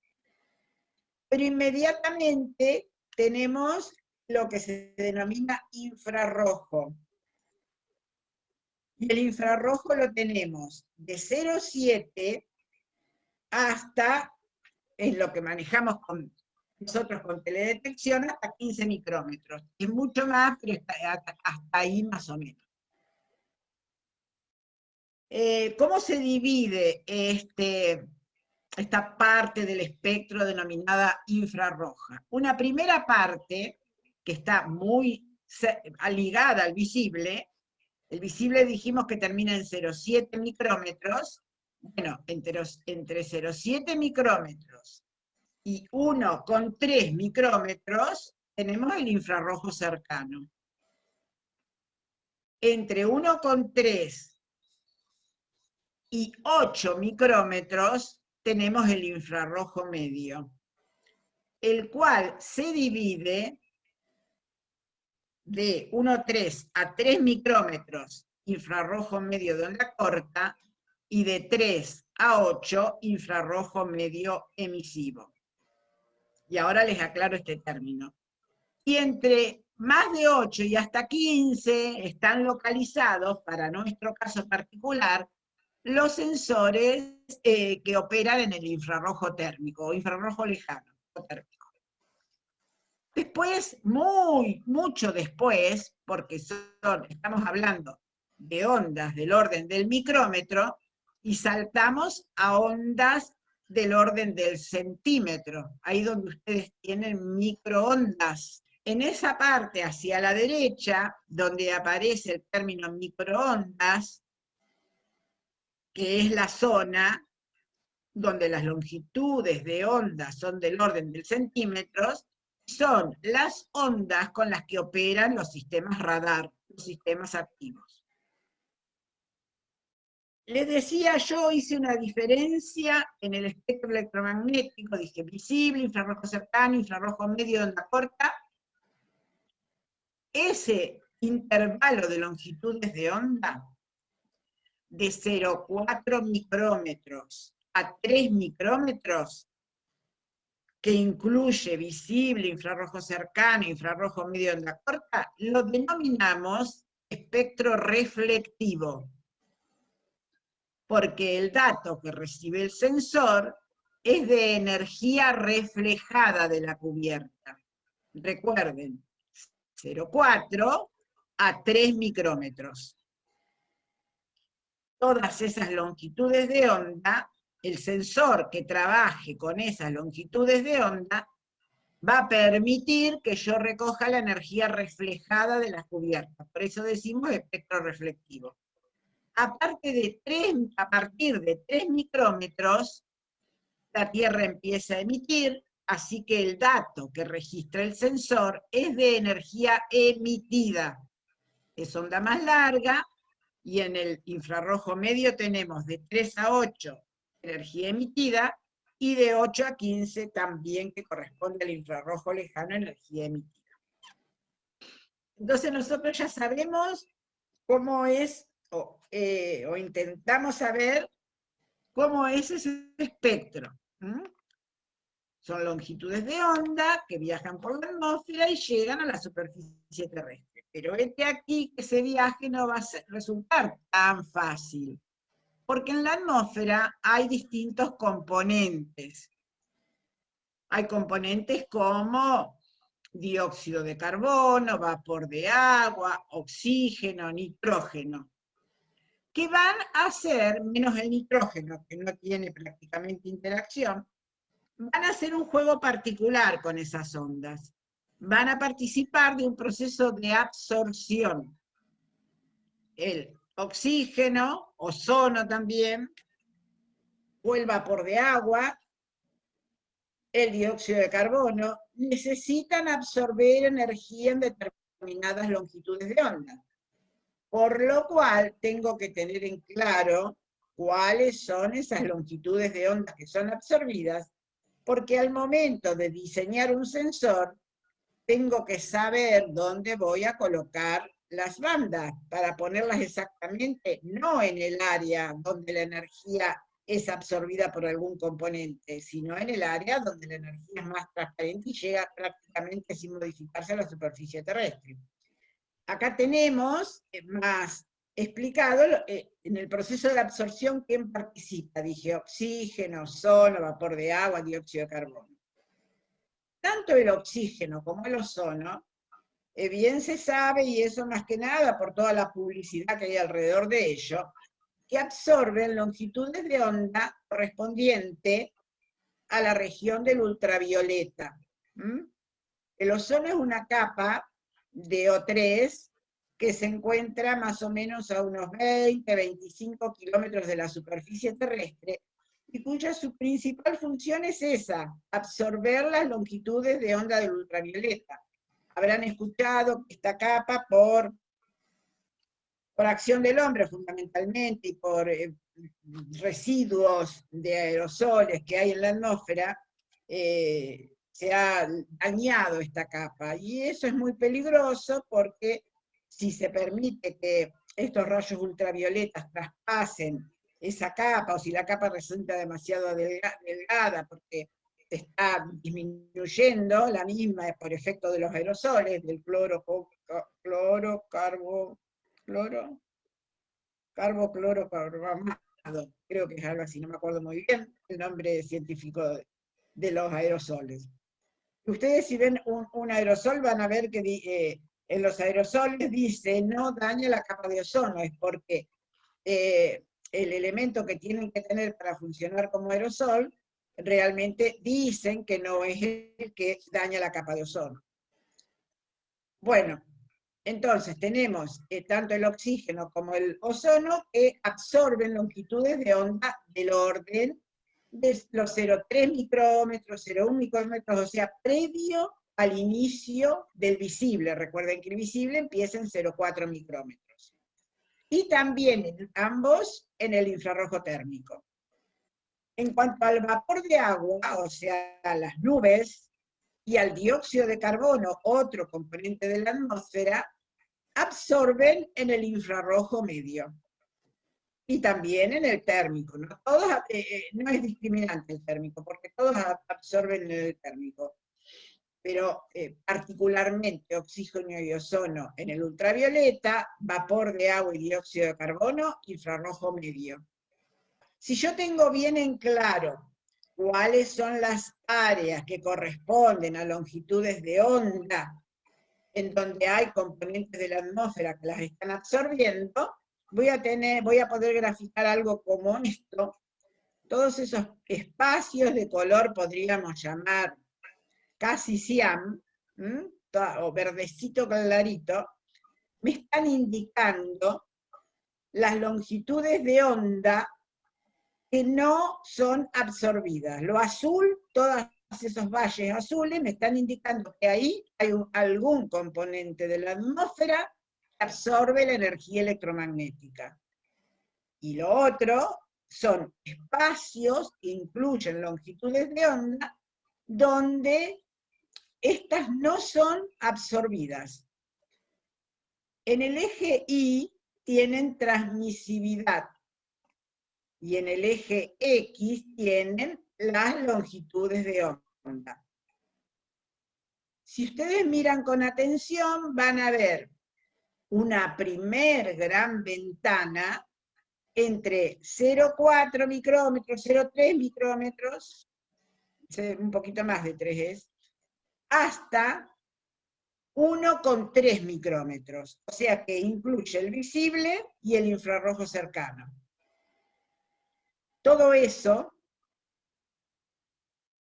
Speaker 13: Pero inmediatamente tenemos lo que se denomina infrarrojo. Y el infrarrojo lo tenemos de 0,7 hasta, en lo que manejamos nosotros con teledetección, hasta 15 micrómetros. Es mucho más, pero hasta ahí más o menos. ¿Cómo se divide esta parte del espectro denominada infrarroja? Una primera parte, que está muy ligada al visible, el visible dijimos que termina en 0,7 micrómetros, bueno, entre 0,7 micrómetros y 1,3 micrómetros tenemos el infrarrojo cercano. Entre 1,3 y 8 micrómetros tenemos el infrarrojo medio, el cual se divide de 1,3 a 3 micrómetros infrarrojo medio de onda corta y de 3 a 8 infrarrojo medio emisivo. Y ahora les aclaro este término. Y entre más de 8 y hasta 15 están localizados, para nuestro caso particular, los sensores que operan en el infrarrojo térmico o infrarrojo lejano o térmico. Después, mucho después, porque estamos hablando de ondas del orden del micrómetro, y saltamos a ondas del orden del centímetro, ahí donde ustedes tienen microondas. En esa parte hacia la derecha, donde aparece el término microondas, que es la zona donde las longitudes de ondas son del orden del centímetro, son las ondas con las que operan los sistemas radar, los sistemas activos. Les decía, yo hice una diferencia en el espectro electromagnético, dije visible, infrarrojo cercano, infrarrojo medio de onda corta. Ese intervalo de longitudes de onda, de 0,4 micrómetros a 3 micrómetros, que incluye visible, infrarrojo cercano, infrarrojo medio de onda corta, lo denominamos espectro reflectivo, porque el dato que recibe el sensor es de energía reflejada de la cubierta. Recuerden, 0,4 a 3 micrómetros. Todas esas longitudes de onda, el sensor que trabaje con esas longitudes de onda va a permitir que yo recoja la energía reflejada de la cubierta. Por eso decimos espectro reflectivo. A partir de 3 micrómetros, la Tierra empieza a emitir, así que el dato que registra el sensor es de energía emitida. Es onda más larga, y en el infrarrojo medio tenemos de 3 a 8 energía emitida, y de 8 a 15 también, que corresponde al infrarrojo lejano, energía emitida. Entonces nosotros ya sabemos cómo es, o intentamos saber cómo es ese espectro. Son longitudes de onda que viajan por la atmósfera y llegan a la superficie terrestre. Pero aquí que ese viaje no va a resultar tan fácil, porque en la atmósfera hay distintos componentes. Hay componentes como dióxido de carbono, vapor de agua, oxígeno, nitrógeno, que van a hacer, menos el nitrógeno, que no tiene prácticamente interacción, van a hacer un juego particular con esas ondas. Van a participar de un proceso de absorción. El oxígeno, ozono también, o el vapor de agua, el dióxido de carbono, necesitan absorber energía en determinadas longitudes de onda. Por lo cual tengo que tener en claro cuáles son esas longitudes de onda que son absorbidas, porque al momento de diseñar un sensor, tengo que saber dónde voy a colocar las bandas, para ponerlas exactamente, no en el área donde la energía es absorbida por algún componente, sino en el área donde la energía es más transparente y llega prácticamente sin modificarse a la superficie terrestre. Acá tenemos más explicado en el proceso de absorción quién participa. Dije oxígeno, ozono, vapor de agua, dióxido de carbono. Tanto el oxígeno como el ozono, bien se sabe, y eso más que nada por toda la publicidad que hay alrededor de ello, que absorben longitudes de onda correspondiente a la región del ultravioleta. El ozono es una capa de O3 que se encuentra más o menos a unos 20-25 kilómetros de la superficie terrestre, y cuya su principal función es esa, absorber las longitudes de onda del ultravioleta. habrán escuchado que esta capa, por acción del hombre fundamentalmente, y por residuos de aerosoles que hay en la atmósfera, se ha dañado esta capa, y eso es muy peligroso porque si se permite que estos rayos ultravioletas traspasen esa capa, o si la capa resulta demasiado delgada porque se está disminuyendo la misma por efecto de los aerosoles, del carboclorocarbamado, creo que es algo así, no me acuerdo muy bien el nombre científico de los aerosoles. Ustedes si ven un aerosol van a ver que en los aerosoles dice no daña la capa de ozono, es porque el elemento que tienen que tener para funcionar como aerosol realmente dicen que no es el que daña la capa de ozono. Bueno, entonces tenemos tanto el oxígeno como el ozono que absorben longitudes de onda del orden de los 0,3 micrómetros, 0,1 micrómetros, o sea, previo al inicio del visible. Recuerden que el visible empieza en 0,4 micrómetros. Y también ambos en el infrarrojo térmico. En cuanto al vapor de agua, o sea, a las nubes, y al dióxido de carbono, otro componente de la atmósfera, absorben en el infrarrojo medio. Y también en el térmico, ¿no? No es discriminante el térmico, porque todos absorben en el térmico. Pero particularmente oxígeno y ozono en el ultravioleta, vapor de agua y dióxido de carbono, infrarrojo medio. Si yo tengo bien en claro cuáles son las áreas que corresponden a longitudes de onda en donde hay componentes de la atmósfera que las están absorbiendo, voy a poder graficar algo como esto. Todos esos espacios de color podríamos llamar casi cian, o verdecito clarito, me están indicando las longitudes de onda que no son absorbidas. Lo azul, todos esos valles azules me están indicando que ahí hay algún componente de la atmósfera que absorbe la energía electromagnética. Y lo otro son espacios que incluyen longitudes de onda donde estas no son absorbidas. En el eje Y tienen transmisividad, y en el eje X tienen las longitudes de onda. Si ustedes miran con atención, van a ver una primer gran ventana entre 0,4 micrómetros, 0,3 micrómetros, un poquito más de 3 es, hasta 1,3 micrómetros, o sea que incluye el visible y el infrarrojo cercano. Todo eso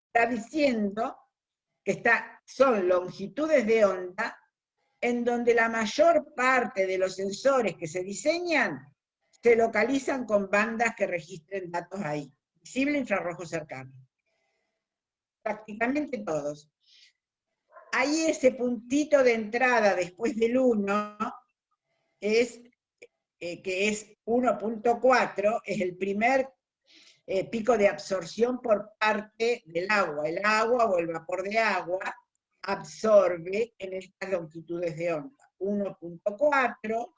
Speaker 13: está diciendo que son longitudes de onda en donde la mayor parte de los sensores que se diseñan se localizan con bandas que registren datos ahí, visible, infrarrojo cercano. Prácticamente todos. Ahí ese puntito de entrada después del 1 es, que es 1,4, es el primer pico de absorción por parte del agua. El agua o el vapor de agua absorbe en estas longitudes de onda. 1,4,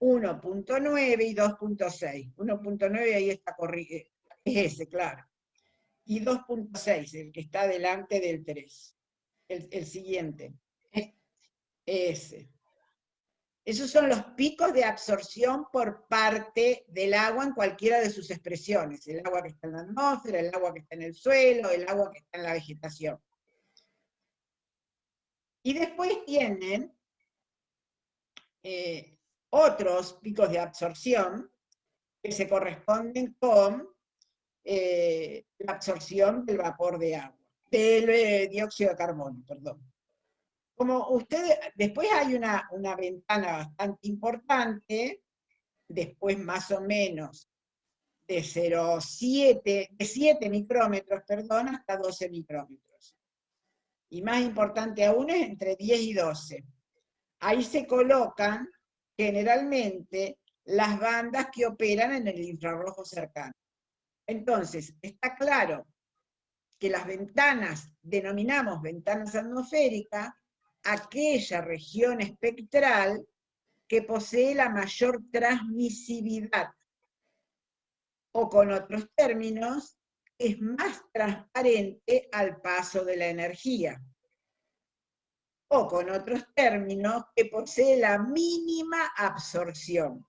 Speaker 13: 1,9 y 2,6. 1,9 ahí está corrigido, es ese, claro. Y 2,6, el que está delante del 3. El siguiente. Ese. Esos son los picos de absorción por parte del agua en cualquiera de sus expresiones. El agua que está en la atmósfera, el agua que está en el suelo, el agua que está en la vegetación. Y después tienen otros picos de absorción que se corresponden con la absorción del vapor de agua, del dióxido de carbono, perdón. Como ustedes, después hay una ventana bastante importante, después más o menos de 7 micrómetros, perdón, hasta 12 micrómetros. y más importante aún es entre 10 y 12. Ahí se colocan generalmente las bandas que operan en el infrarrojo cercano. Entonces, está claro que las ventanas, denominamos ventanas atmosféricas, aquella región espectral que posee la mayor transmisividad, o con otros términos, es más transparente al paso de la energía, o con otros términos, que posee la mínima absorción.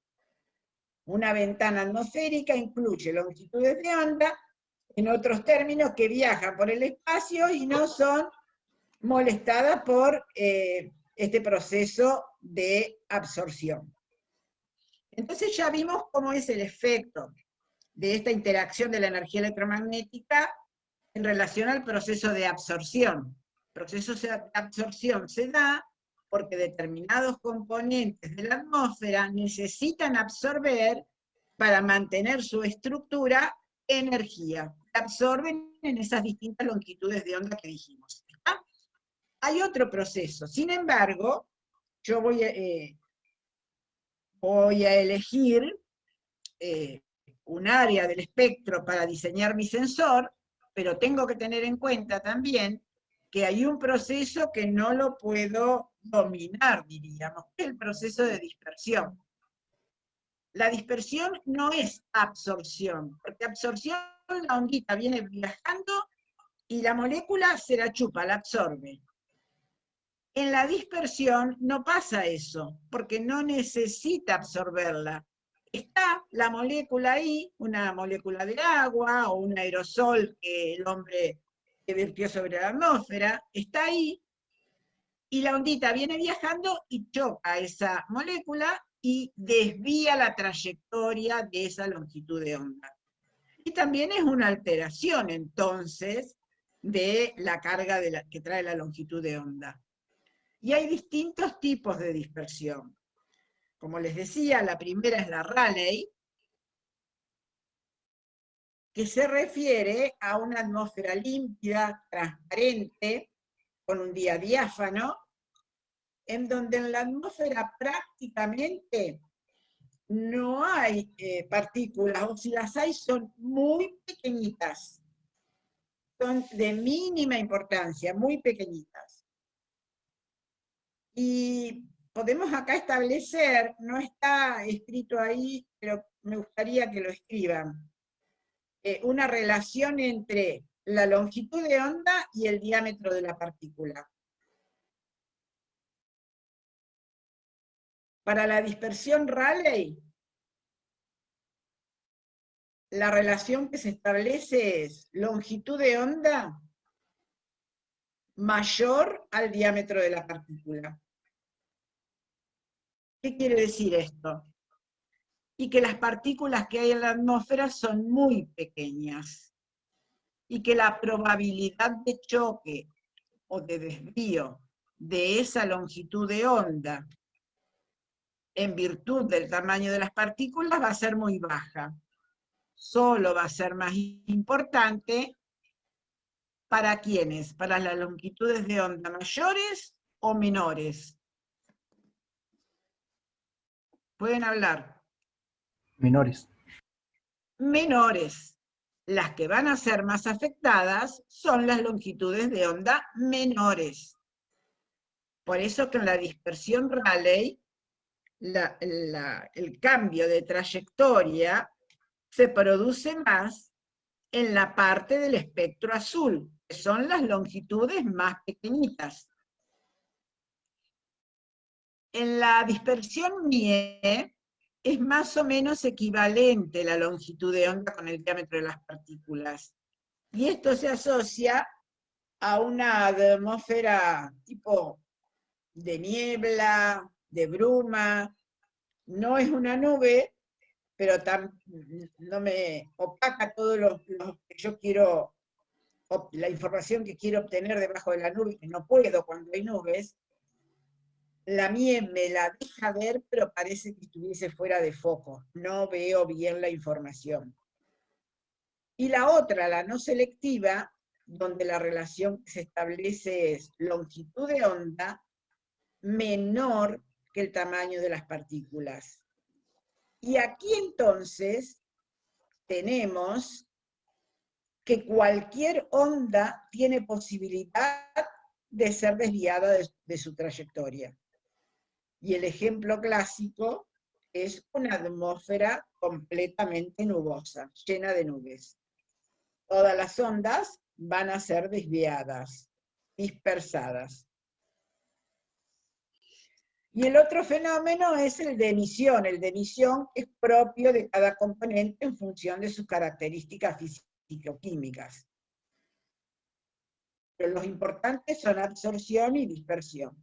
Speaker 13: Una ventana atmosférica incluye longitudes de onda, en otros términos, que viajan por el espacio y no son molestadas por este proceso de absorción. Entonces ya vimos cómo es el efecto de esta interacción de la energía electromagnética en relación al proceso de absorción. El proceso de absorción se da porque determinados componentes de la atmósfera necesitan absorber, para mantener su estructura, energía. Absorben en esas distintas longitudes de onda que dijimos. ¿Está? Hay otro proceso. Sin embargo, yo voy a elegir un área del espectro para diseñar mi sensor, pero tengo que tener en cuenta también que hay un proceso que no lo puedo dominar, diríamos, que es el proceso de dispersión. La dispersión no es absorción, porque absorción, la ondita viene viajando y la molécula se la chupa, la absorbe. En la dispersión no pasa eso, porque no necesita absorberla. Está la molécula ahí, una molécula de agua o un aerosol que el hombre vertió sobre la atmósfera, está ahí, y la ondita viene viajando y choca a esa molécula y desvía la trayectoria de esa longitud de onda. Y también es una alteración, entonces, de la carga que trae la longitud de onda. Y hay distintos tipos de dispersión. Como les decía, la primera es la Rayleigh, que se refiere a una atmósfera límpida, transparente, con un día diáfano, en donde en la atmósfera prácticamente no hay partículas, o si las hay son muy pequeñitas, son de mínima importancia, muy pequeñitas. Y podemos acá establecer, no está escrito ahí, pero me gustaría que lo escriban, una relación entre la longitud de onda y el diámetro de la partícula. Para la dispersión Rayleigh, la relación que se establece es longitud de onda mayor al diámetro de la partícula. ¿Qué quiere decir esto? Y que las partículas que hay en la atmósfera son muy pequeñas, y que la probabilidad de choque o de desvío de esa longitud de onda, en virtud del tamaño de las partículas, va a ser muy baja. Solo va a ser más importante ¿para quiénes? ¿Para las longitudes de onda mayores o menores? ¿Pueden hablar?
Speaker 14: Menores.
Speaker 13: Menores. Las que van a ser más afectadas son las longitudes de onda menores. Por eso que en la dispersión Rayleigh, el cambio de trayectoria se produce más en la parte del espectro azul, que son las longitudes más pequeñitas. En la dispersión Mie es más o menos equivalente la longitud de onda con el diámetro de las partículas. Y esto se asocia a una atmósfera tipo de niebla, de bruma. No es una nube, pero no me opaca todo lo que yo quiero, la información que quiero obtener debajo de la nube, que no puedo cuando hay nubes. La Mie me la deja ver, pero parece que estuviese fuera de foco. No veo bien la información. Y la otra, la no selectiva, donde la relación que se establece es longitud de onda menor que el tamaño de las partículas. Y aquí entonces tenemos que cualquier onda tiene posibilidad de ser desviada de su trayectoria. Y el ejemplo clásico es una atmósfera completamente nubosa, llena de nubes. Todas las ondas van a ser desviadas, dispersadas. Y el otro fenómeno es el de emisión. El de emisión es propio de cada componente en función de sus características físico-químicas. Pero los importantes son absorción y dispersión.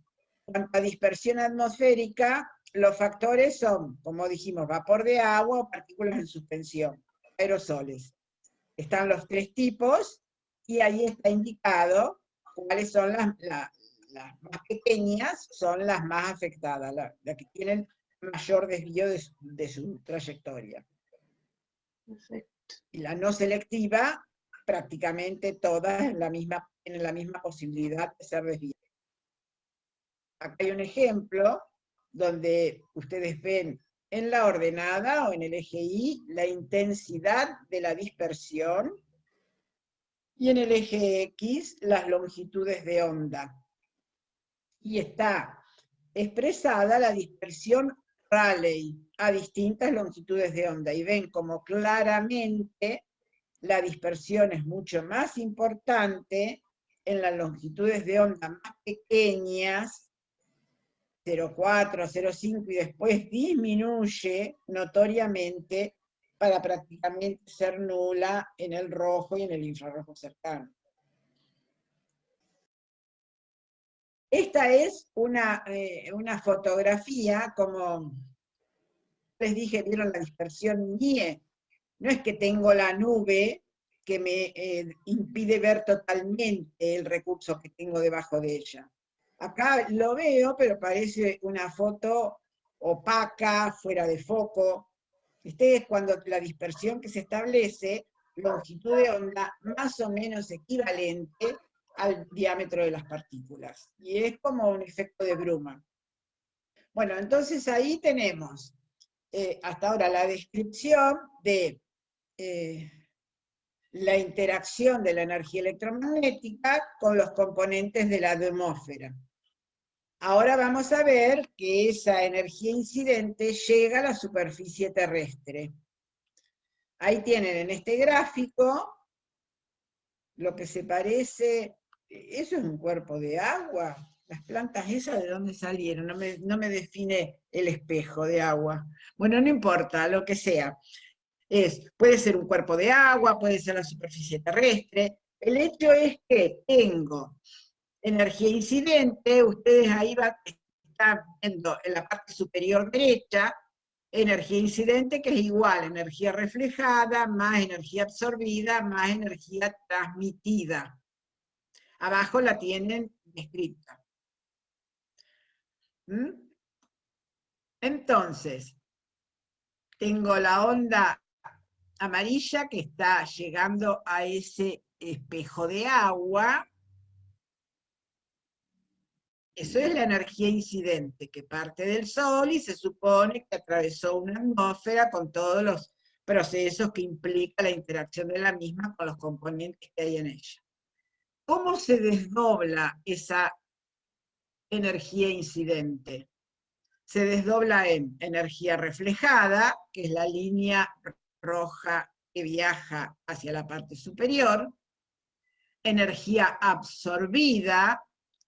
Speaker 13: En cuanto a dispersión atmosférica, los factores son, como dijimos, vapor de agua o partículas en suspensión, aerosoles. Están los tres tipos, y ahí está indicado cuáles son las más pequeñas, son las más afectadas, las que tienen mayor desvío de su trayectoria. Perfecto. Y la no selectiva, prácticamente todas tienen la misma posibilidad de ser desviadas. Acá hay un ejemplo donde ustedes ven en la ordenada o en el eje Y la intensidad de la dispersión, y en el eje X las longitudes de onda. Y está expresada la dispersión Rayleigh a distintas longitudes de onda, y ven como claramente la dispersión es mucho más importante en las longitudes de onda más pequeñas, 0,4, 0,5, y después disminuye notoriamente para prácticamente ser nula en el rojo y en el infrarrojo cercano. Esta es una fotografía, como les dije, vieron la dispersión NIE. No es que tengo la nube que me impide ver totalmente el recurso que tengo debajo de ella. Acá lo veo, pero parece una foto opaca, fuera de foco. Este es cuando la dispersión que se establece, longitud de onda más o menos equivalente al diámetro de las partículas. Y es como un efecto de bruma. Bueno, entonces ahí tenemos hasta ahora la descripción de la interacción de la energía electromagnética con los componentes de la atmósfera. Ahora vamos a ver que esa energía incidente llega a la superficie terrestre. Ahí tienen en este gráfico lo que se parece. ¿Eso es un cuerpo de agua? Las plantas esas, ¿de dónde salieron? No me define el espejo de agua. Bueno, no importa, lo que sea. Puede ser un cuerpo de agua, puede ser la superficie terrestre. El hecho es que tengo energía incidente, ustedes ahí están viendo en la parte superior derecha, energía incidente, que es igual a energía reflejada, más energía absorbida, más energía transmitida. Abajo la tienen descrita. Entonces, tengo la onda amarilla que está llegando a ese espejo de agua. Eso es la energía incidente, que parte del Sol y se supone que atravesó una atmósfera con todos los procesos que implica la interacción de la misma con los componentes que hay en ella. ¿Cómo se desdobla esa energía incidente? Se desdobla en energía reflejada, que es la línea roja que viaja hacia la parte superior, energía absorbida,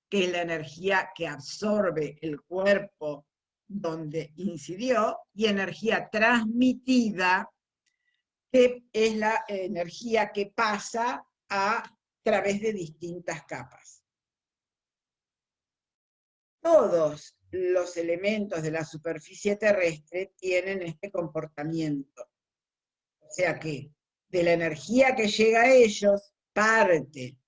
Speaker 13: que es la energía que absorbe el cuerpo donde incidió, y energía transmitida, que es la energía que pasa a través de distintas capas. Todos los elementos de la superficie terrestre tienen este comportamiento. O sea que de la energía que llega a ellos, parte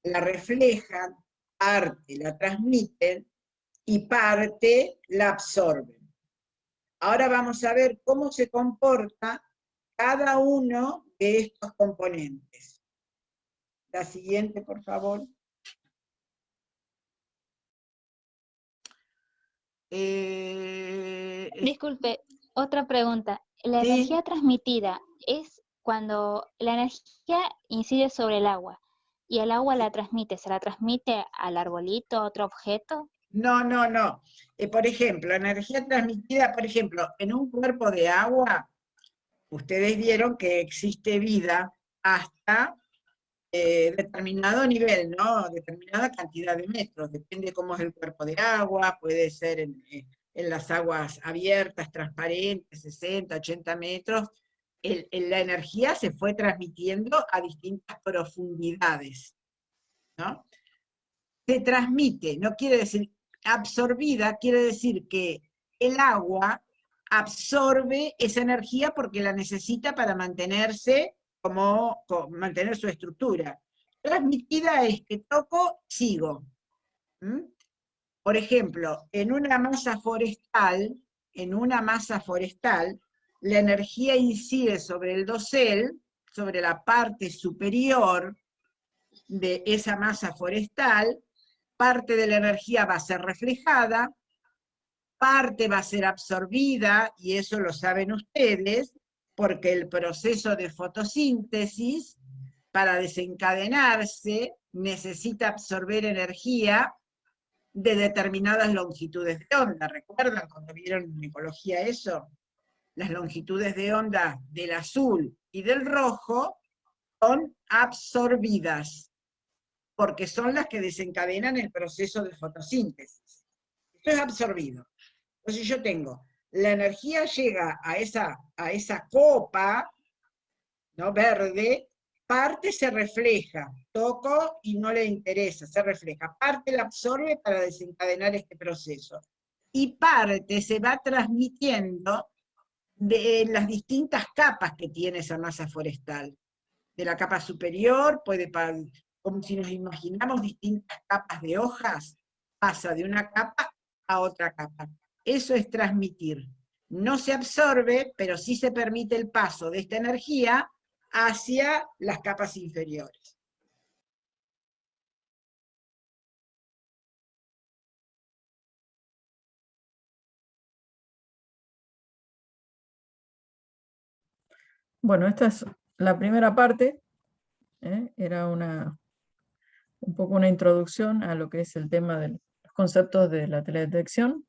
Speaker 13: la reflejan, parte la transmiten y parte la absorben. Ahora vamos a ver cómo se comporta cada uno de estos componentes. La siguiente, por favor.
Speaker 15: Disculpe, otra pregunta. La energía transmitida es cuando la energía incide sobre el agua y el agua la transmite, ¿se la transmite al arbolito, a otro objeto?
Speaker 13: No. Por ejemplo, la energía transmitida, por ejemplo, en un cuerpo de agua, ustedes vieron que existe vida hasta determinado nivel, ¿no? Determinada cantidad de metros, depende cómo es el cuerpo de agua, puede ser en las aguas abiertas, transparentes, 60, 80 metros, la energía se fue transmitiendo a distintas profundidades, ¿no? Se transmite, no quiere decir absorbida, quiere decir que el agua absorbe esa energía porque la necesita para mantenerse, mantener su estructura. Transmitida es que toco, sigo. Por ejemplo, en una masa forestal, la energía incide sobre el dosel, sobre la parte superior de esa masa forestal, parte de la energía va a ser reflejada, parte va a ser absorbida, y eso lo saben ustedes, porque el proceso de fotosíntesis, para desencadenarse, necesita absorber energía de determinadas longitudes de onda. ¿Recuerdan cuando vieron en ecología eso? Las longitudes de onda del azul y del rojo son absorbidas, porque son las que desencadenan el proceso de fotosíntesis. Esto es absorbido. Entonces yo tengo, la energía llega a esa copa, ¿no? Verde, parte se refleja, toco y no le interesa, se refleja, parte la absorbe para desencadenar este proceso, y parte se va transmitiendo de las distintas capas que tiene esa masa forestal. De la capa superior, como si nos imaginamos distintas capas de hojas, pasa de una capa a otra capa. Eso es transmitir. No se absorbe, pero sí se permite el paso de esta energía hacia las capas inferiores.
Speaker 12: Bueno, esta es la primera parte, era un poco una introducción a lo que es el tema de los conceptos de la teledetección.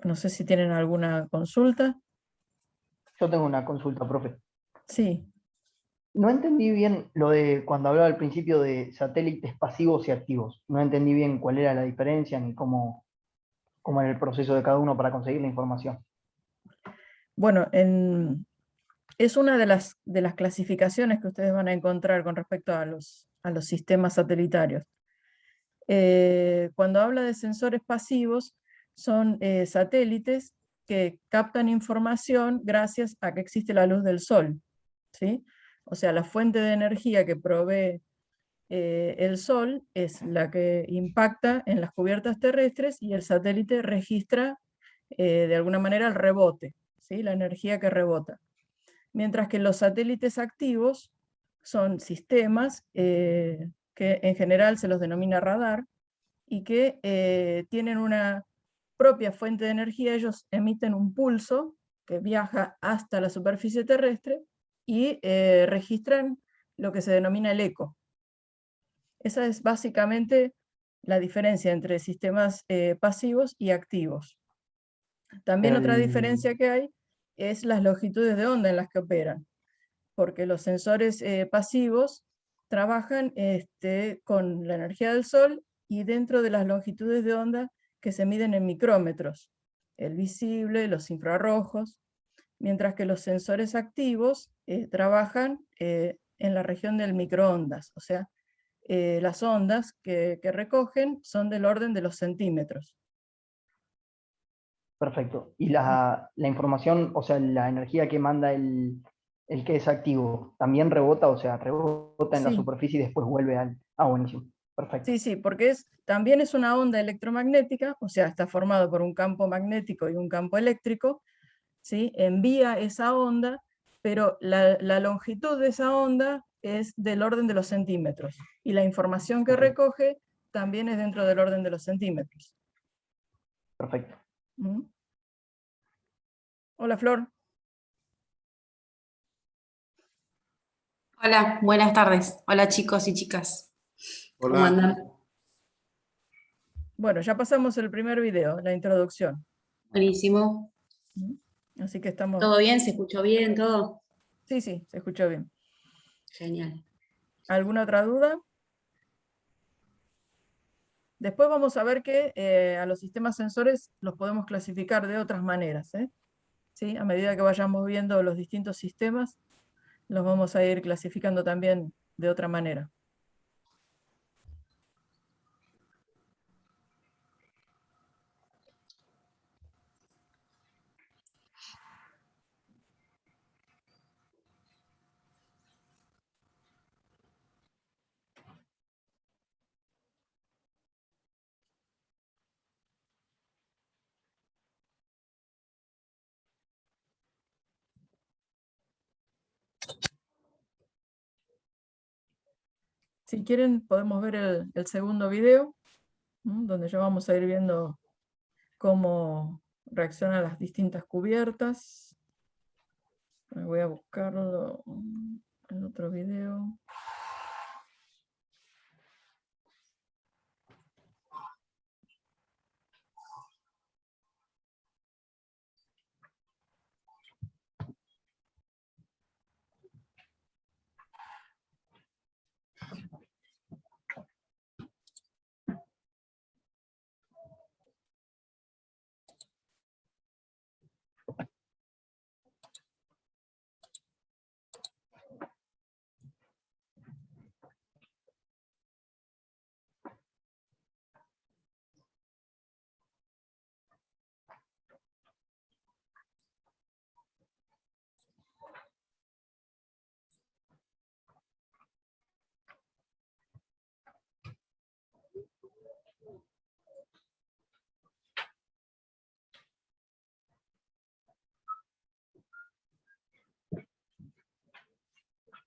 Speaker 12: No sé si tienen alguna consulta.
Speaker 14: Yo tengo una consulta, profe.
Speaker 12: Sí.
Speaker 14: No entendí bien lo de cuando hablaba al principio de satélites pasivos y activos. No entendí bien cuál era la diferencia ni cómo era el proceso de cada uno para conseguir la información.
Speaker 12: Bueno, es una de las clasificaciones que ustedes van a encontrar con respecto a los sistemas satelitarios. Cuando habla de sensores pasivos, son satélites que captan información gracias a que existe la luz del sol, ¿sí? O sea, la fuente de energía que provee el sol es la que impacta en las cubiertas terrestres, y el satélite registra de alguna manera el rebote, ¿sí? La energía que rebota. Mientras que los satélites activos son sistemas que en general se los denomina radar, y que tienen una propia fuente de energía. Ellos emiten un pulso que viaja hasta la superficie terrestre y registran lo que se denomina el eco. Esa es básicamente la diferencia entre sistemas pasivos y activos. También otra diferencia que hay es las longitudes de onda en las que operan, porque los sensores pasivos trabajan con la energía del sol y dentro de las longitudes de onda que se miden en micrómetros, el visible, los infrarrojos, mientras que los sensores activos trabajan en la región del microondas, o sea, las ondas que recogen son del orden de los centímetros.
Speaker 14: Perfecto. Y la información, o sea, la energía que manda el que es activo, ¿también rebota? O sea, rebota en la superficie y después vuelve al... Ah, buenísimo. Perfecto.
Speaker 12: Sí, porque también es una onda electromagnética, o sea, está formado por un campo magnético y un campo eléctrico, ¿sí? Envía esa onda pero la longitud de esa onda es del orden de los centímetros, y la información que recoge también es dentro del orden de los centímetros.
Speaker 14: Perfecto.
Speaker 12: Hola, Flor.
Speaker 16: Hola, buenas tardes. Hola chicos y chicas.
Speaker 10: Hola.
Speaker 16: ¿Cómo andan?
Speaker 12: Bueno, ya pasamos el primer video, la introducción.
Speaker 16: Buenísimo.
Speaker 12: Así que estamos...
Speaker 16: ¿Todo bien? ¿Se escuchó bien todo?
Speaker 12: Sí, sí, se escuchó bien.
Speaker 16: Genial.
Speaker 12: ¿Alguna otra duda? Después vamos a ver que a los sistemas sensores los podemos clasificar de otras maneras, ¿sí? A medida que vayamos viendo los distintos sistemas, los vamos a ir clasificando también de otra manera. Si quieren, podemos ver el segundo video, donde ya vamos a ir viendo cómo reaccionan las distintas cubiertas. Voy a buscarlo en otro video.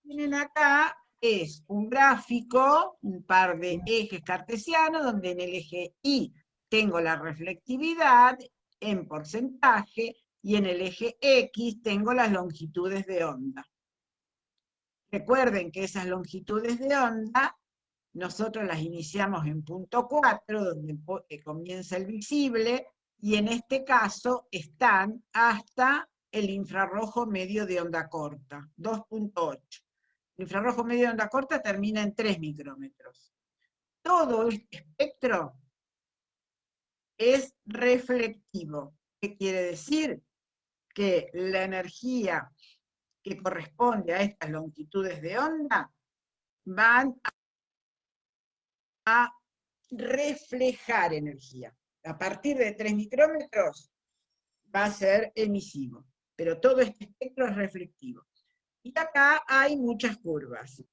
Speaker 13: Tienen acá es un gráfico, un par de ejes cartesianos, donde en el eje Y tengo la reflectividad en porcentaje, y en el eje X tengo las longitudes de onda. Recuerden que esas longitudes de onda, nosotros las iniciamos en punto 4, donde comienza el visible, y en este caso están hasta el infrarrojo medio de onda corta, 2.8. El infrarrojo medio de onda corta termina en 3 micrómetros. Todo este espectro es reflectivo. ¿Qué quiere decir? Que la energía que corresponde a estas longitudes de onda van a reflejar energía. A partir de 3 micrómetros va a ser emisivo, pero todo este espectro es reflectivo. Y acá hay muchas curvas.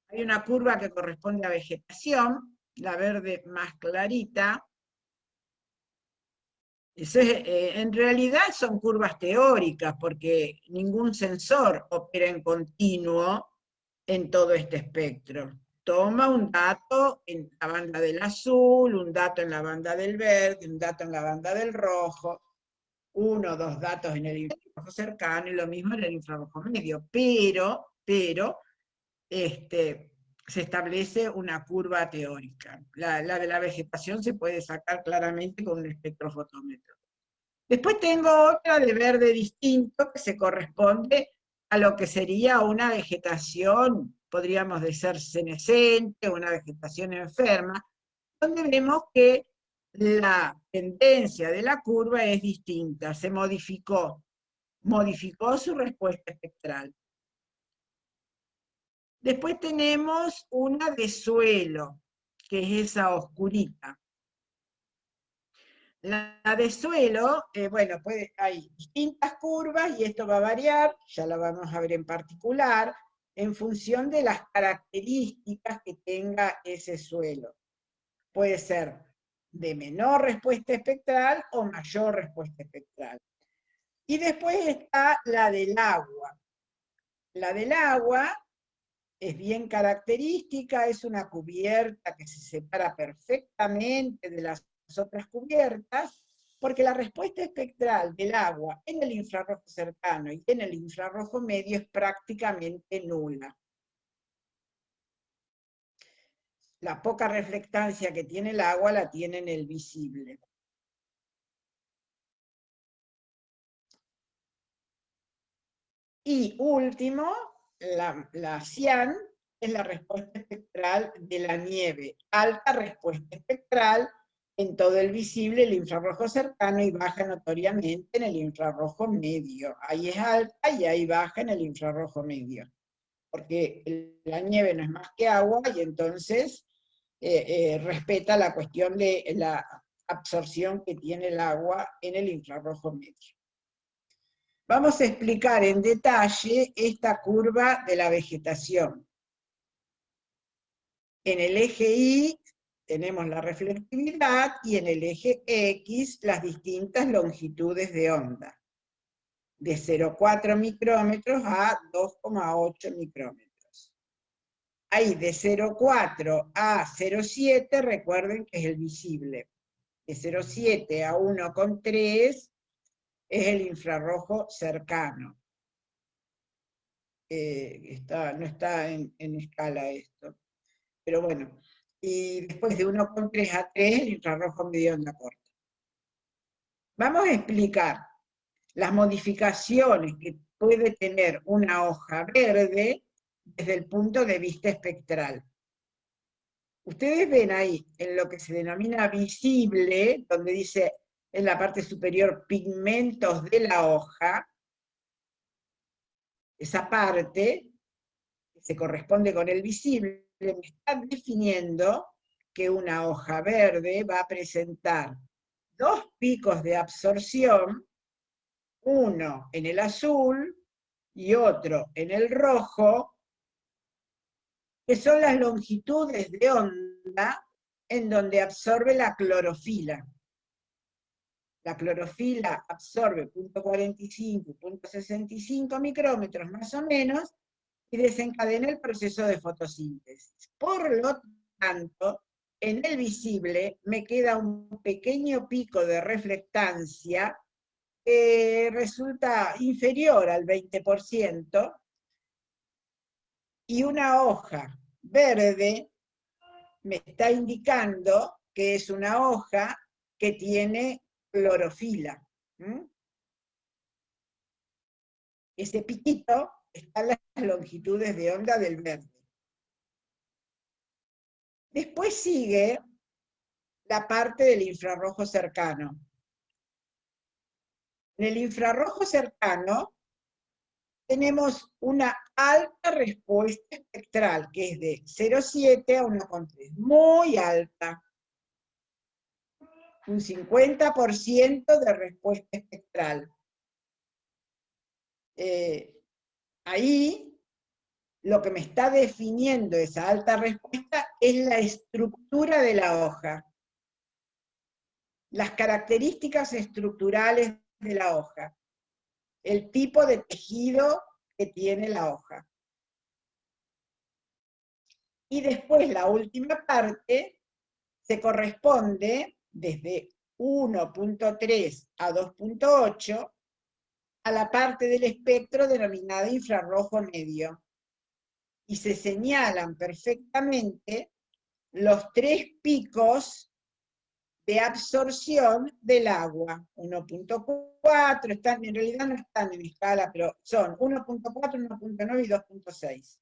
Speaker 13: Hay una curva que corresponde a vegetación, la verde más clarita. Eso es, en realidad son curvas teóricas, porque ningún sensor opera en continuo en todo este espectro. Toma un dato en la banda del azul, un dato en la banda del verde, un dato en la banda del rojo, 1 o 2 datos en el infrarrojo cercano, y lo mismo en el infrarrojo medio, pero se establece una curva teórica. La de la vegetación se puede sacar claramente con un espectrofotómetro. Después tengo otra de verde distinto, que se corresponde a lo que sería una vegetación, podríamos decir senescente, una vegetación enferma, donde vemos que la tendencia de la curva es distinta, se modificó su respuesta espectral. Después tenemos una de suelo, que es esa oscurita. La de suelo, bueno, hay distintas curvas, y esto va a variar, ya lo vamos a ver en particular, en función de las características que tenga ese suelo. Puede ser de menor respuesta espectral o mayor respuesta espectral. Y después está la del agua. La del agua es bien característica, es una cubierta que se separa perfectamente de las otras cubiertas, porque la respuesta espectral del agua en el infrarrojo cercano y en el infrarrojo medio es prácticamente nula. La poca reflectancia que tiene el agua la tiene en el visible. Y último, la cian es la respuesta espectral de la nieve. Alta respuesta espectral en todo el visible, el infrarrojo cercano, y baja notoriamente en el infrarrojo medio. Ahí es alta y ahí baja en el infrarrojo medio. Porque la nieve no es más que agua y entonces respeta la cuestión de la absorción que tiene el agua en el infrarrojo medio. Vamos a explicar en detalle esta curva de la vegetación. En el eje Y tenemos la reflectividad y en el eje X las distintas longitudes de onda, de 0,4 micrómetros a 2,8 micrómetros. Ahí de 0,4 a 0,7 recuerden que es el visible. De 0,7 a 1,3 es el infrarrojo cercano. No está en escala esto. Pero bueno, y después de 1,3 a 3, el infrarrojo medio onda corta. Vamos a explicar las modificaciones que puede tener una hoja verde desde el punto de vista espectral. Ustedes ven ahí, en lo que se denomina visible, donde dice en la parte superior pigmentos de la hoja, esa parte que se corresponde con el visible, me está definiendo que una hoja verde va a presentar dos picos de absorción, uno en el azul y otro en el rojo, que son las longitudes de onda en donde absorbe la clorofila. La clorofila absorbe 0,45, 0,65 micrómetros más o menos, y desencadena el proceso de fotosíntesis. Por lo tanto, en el visible me queda un pequeño pico de reflectancia que resulta inferior al 20%, y una hoja verde me está indicando que es una hoja que tiene clorofila. Ese piquito está en las longitudes de onda del verde. Después sigue la parte del infrarrojo cercano. En el infrarrojo cercano tenemos una alta respuesta espectral, que es de 0,7 a 1,3, muy alta. Un 50% de respuesta espectral. Ahí lo que me está definiendo esa alta respuesta es la estructura de la hoja. Las características estructurales de la hoja. El tipo de tejido que tiene la hoja. Y después la última parte se corresponde desde 1,3 a 2,8 a la parte del espectro denominada infrarrojo medio. Y se señalan perfectamente los tres picos de absorción del agua. 1,4, en realidad no están en escala, pero son 1,4, 1,9 y 2,6.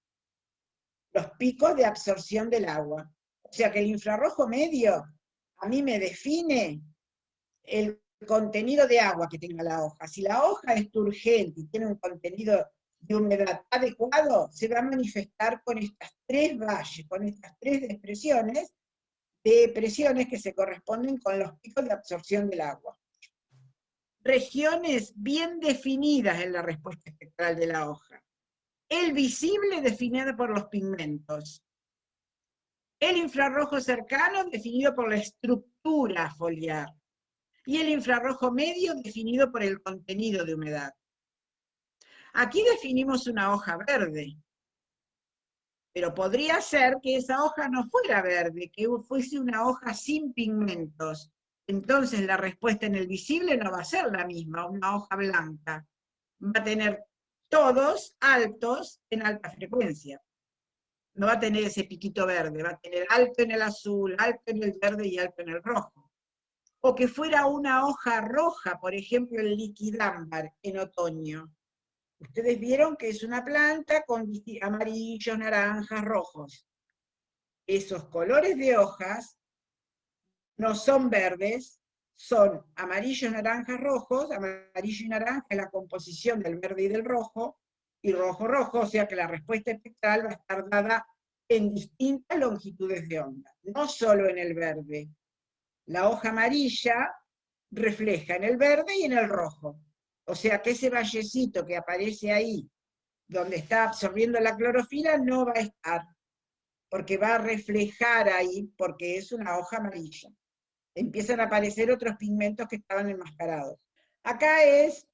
Speaker 13: Los picos de absorción del agua. O sea que el infrarrojo medio a mí me define el contenido de agua que tenga la hoja. Si la hoja es turgente y tiene un contenido de humedad adecuado, se va a manifestar con estas tres valles, con estas tres expresiones, de presiones que se corresponden con los picos de absorción del agua. Regiones bien definidas en la respuesta espectral de la hoja. El visible definido por los pigmentos. El infrarrojo cercano definido por la estructura foliar. y el infrarrojo medio definido por el contenido de humedad. Aquí definimos una hoja verde, pero podría ser que esa hoja no fuera verde, que fuese una hoja sin pigmentos. Entonces la respuesta en el visible no va a ser la misma, una hoja blanca. Va a tener todos altos en alta frecuencia. No va a tener ese piquito verde, va a tener alto en el azul, alto en el verde y alto en el rojo. O que fuera una hoja roja, por ejemplo el liquidámbar en otoño. Ustedes vieron que es una planta con amarillos, naranjas, rojos. Esos colores de hojas no son verdes, son amarillos, naranjas, rojos. Amarillo y naranja es la composición del verde y del rojo, y rojo, rojo, o sea que la respuesta espectral va a estar dada en distintas longitudes de onda, no solo en el verde. La hoja amarilla refleja en el verde y en el rojo. O sea que ese vallecito que aparece ahí, donde está absorbiendo la clorofila, no va a estar, porque va a reflejar ahí, porque es una hoja amarilla. Empiezan a aparecer otros pigmentos que estaban enmascarados. Acá es,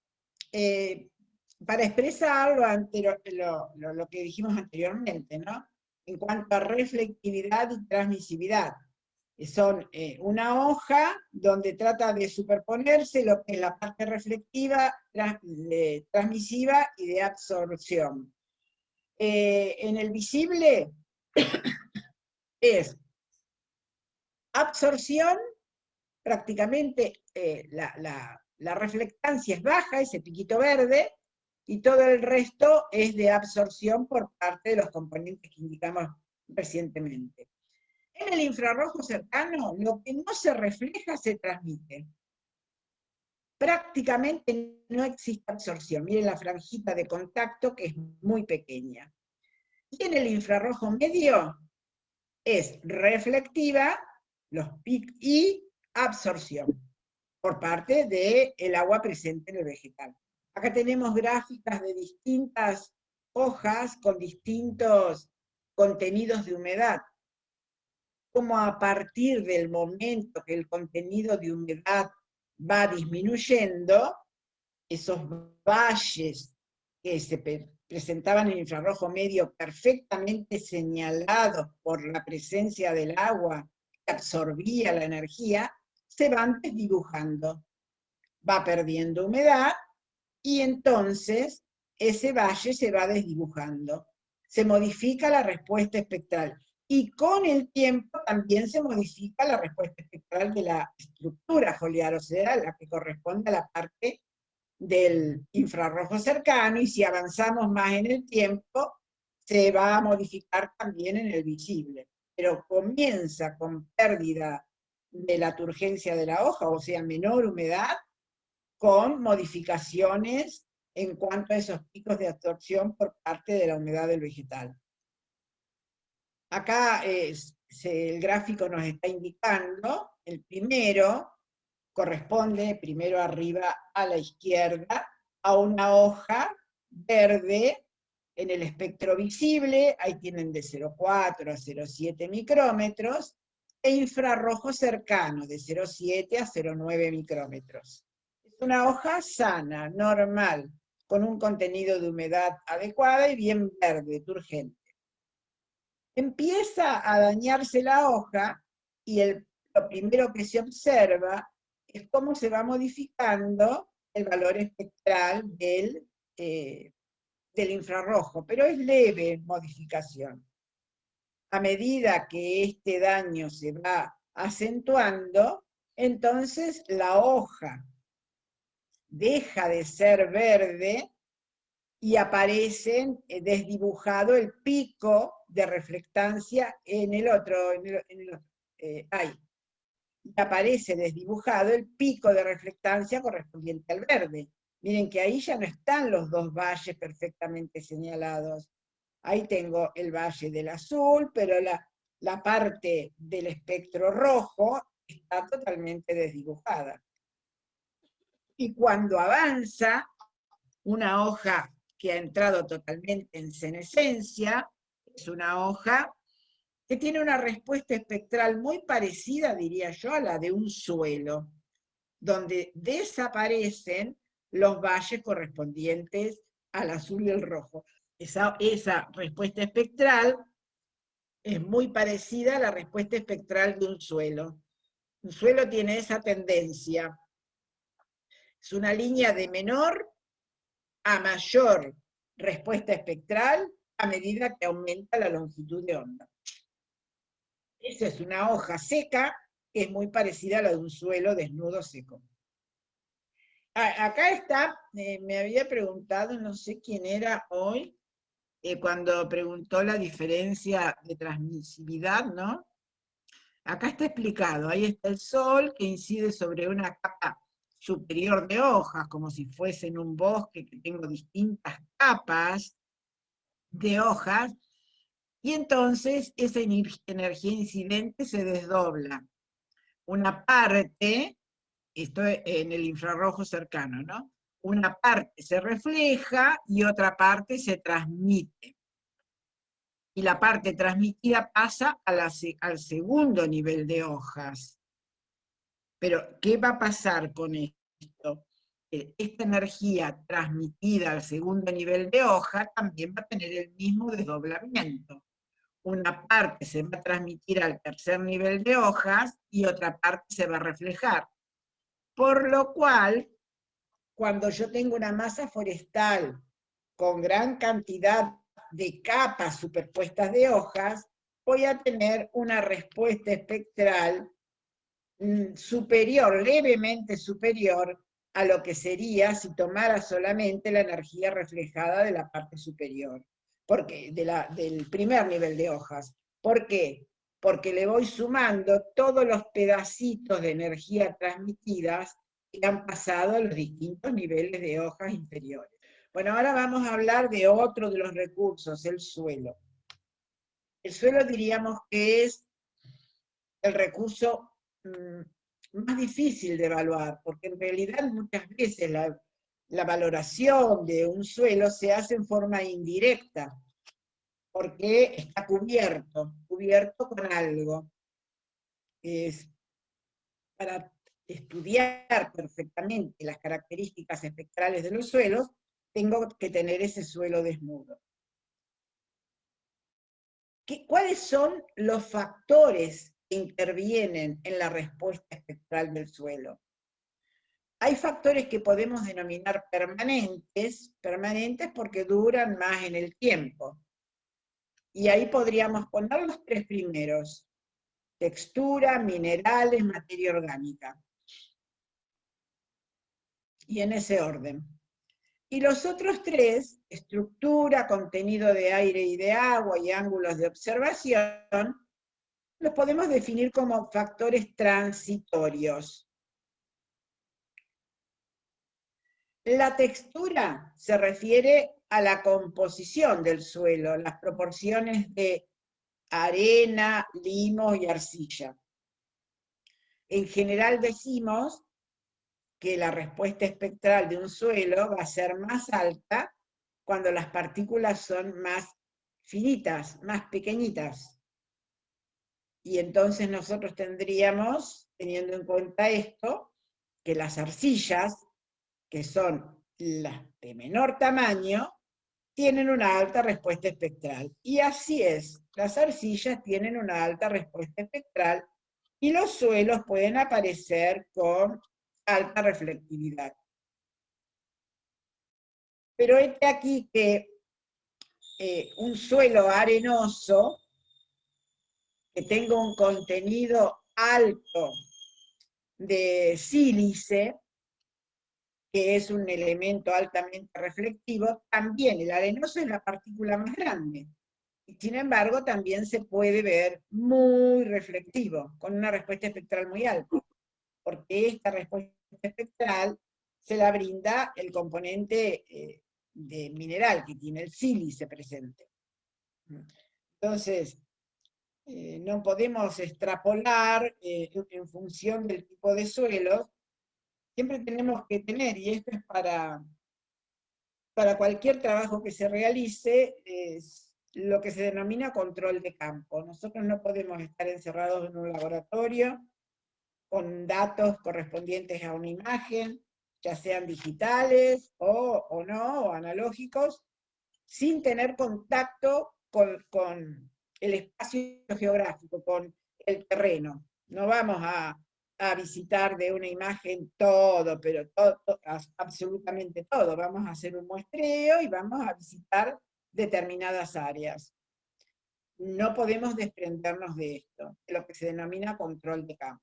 Speaker 13: para expresar lo que dijimos anteriormente, ¿no? En cuanto a reflectividad y transmisividad. Son una hoja donde trata de superponerse lo que es la parte reflectiva, transmisiva y de absorción. En el visible es absorción, prácticamente la reflectancia es baja, ese piquito verde, y todo el resto es de absorción por parte de los componentes que indicamos recientemente. En el infrarrojo cercano, lo que no se refleja se transmite. Prácticamente no existe absorción. Miren la franjita de contacto que es muy pequeña. Y en el infrarrojo medio es reflectiva y absorción por parte del agua presente en el vegetal. Acá tenemos gráficas de distintas hojas con distintos contenidos de humedad. Como a partir del momento que el contenido de humedad va disminuyendo, esos valles que se presentaban en infrarrojo medio perfectamente señalados por la presencia del agua que absorbía la energía, se van desdibujando. Va perdiendo humedad y entonces ese valle se va desdibujando. Se modifica la respuesta espectral. Y con el tiempo también se modifica la respuesta espectral de la estructura foliar, o sea, la que corresponde a la parte del infrarrojo cercano, y si avanzamos más en el tiempo, se va a modificar también en el visible. Pero comienza con pérdida de la turgencia de la hoja, o sea, menor humedad, con modificaciones en cuanto a esos picos de absorción por parte de la humedad del vegetal. Acá el gráfico nos está indicando, el primero corresponde, primero arriba a la izquierda, a una hoja verde en el espectro visible, ahí tienen de 0,4 a 0,7 micrómetros, e infrarrojo cercano, de 0,7 a 0,9 micrómetros. Es una hoja sana, normal, con un contenido de humedad adecuada y bien verde, turgente. Empieza a dañarse la hoja y lo primero que se observa es cómo se va modificando el valor espectral del infrarrojo, pero es leve modificación. A medida que este daño se va acentuando, entonces la hoja deja de ser verde y aparece desdibujado el pico de reflectancia en el otro, y aparece desdibujado el pico de reflectancia correspondiente al verde. Miren que ahí ya no están los dos valles perfectamente señalados. Ahí tengo el valle del azul, pero la parte del espectro rojo está totalmente desdibujada. Y cuando avanza, una hoja que ha entrado totalmente en senescencia, es una hoja que tiene una respuesta espectral muy parecida, diría yo, a la de un suelo. donde desaparecen los valles correspondientes al azul y el rojo. Esa respuesta espectral es muy parecida a la respuesta espectral de un suelo. Un suelo tiene esa tendencia. Es una línea de menor a mayor respuesta espectral a medida que aumenta la longitud de onda. Esa es una hoja seca que es muy parecida a la de un suelo desnudo seco. Acá está, me había preguntado, no sé quién era hoy, cuando preguntó la diferencia de transmisividad, ¿no? Acá está explicado, ahí está el sol que incide sobre una capa superior de hojas, como si fuese en un bosque que tengo distintas capas de hojas, y entonces esa energía incidente se desdobla. Una parte, esto en el infrarrojo cercano, ¿no? Una parte se refleja y otra parte se transmite. Y la parte transmitida pasa al segundo nivel de hojas. Pero, ¿qué va a pasar con esto? Esta energía transmitida al segundo nivel de hoja también va a tener el mismo desdoblamiento. Una parte se va a transmitir al tercer nivel de hojas y otra parte se va a reflejar. Por lo cual, cuando yo tengo una masa forestal con gran cantidad de capas superpuestas de hojas, voy a tener una respuesta espectral superior, levemente superior a lo que sería si tomara solamente la energía reflejada de la parte superior, porque del primer nivel de hojas. ¿Por qué? Porque le voy sumando todos los pedacitos de energía transmitidas que han pasado a los distintos niveles de hojas inferiores. Bueno, ahora vamos a hablar de otro de los recursos, el suelo. El suelo diríamos que es el recurso más difícil de evaluar, porque en realidad muchas veces la valoración de un suelo se hace en forma indirecta, porque está cubierto con algo. Para estudiar perfectamente las características espectrales de los suelos, tengo que tener ese suelo desnudo. ¿Cuáles son los factores que intervienen en la respuesta espectral del suelo? Hay factores que podemos denominar permanentes porque duran más en el tiempo. Y ahí podríamos poner los tres primeros: textura, minerales, materia orgánica. Y en ese orden. Y los otros tres, estructura, contenido de aire y de agua y ángulos de observación, los podemos definir como factores transitorios. La textura se refiere a la composición del suelo, las proporciones de arena, limos y arcilla. En general decimos que la respuesta espectral de un suelo va a ser más alta cuando las partículas son más finitas, más pequeñitas. Y entonces nosotros tendríamos, teniendo en cuenta esto, que las arcillas, que son las de menor tamaño, tienen una alta respuesta espectral. Y así es, las arcillas tienen una alta respuesta espectral y los suelos pueden aparecer con alta reflectividad. Pero este aquí que un suelo arenoso que tenga un contenido alto de sílice, que es un elemento altamente reflectivo, también el arenoso es la partícula más grande. Y sin embargo, también se puede ver muy reflectivo, con una respuesta espectral muy alta, porque esta respuesta espectral se la brinda el componente de mineral que tiene el sílice presente. Entonces, no podemos extrapolar en función del tipo de suelos. Siempre tenemos que tener, y esto es para cualquier trabajo que se realice, es lo que se denomina control de campo. Nosotros no podemos estar encerrados en un laboratorio con datos correspondientes a una imagen, ya sean digitales o no, o analógicos, sin tener contacto con el espacio geográfico, con el terreno. No vamos a visitar de una imagen todo, pero absolutamente todo. Vamos a hacer un muestreo y vamos a visitar determinadas áreas. No podemos desprendernos de esto, de lo que se denomina control de campo,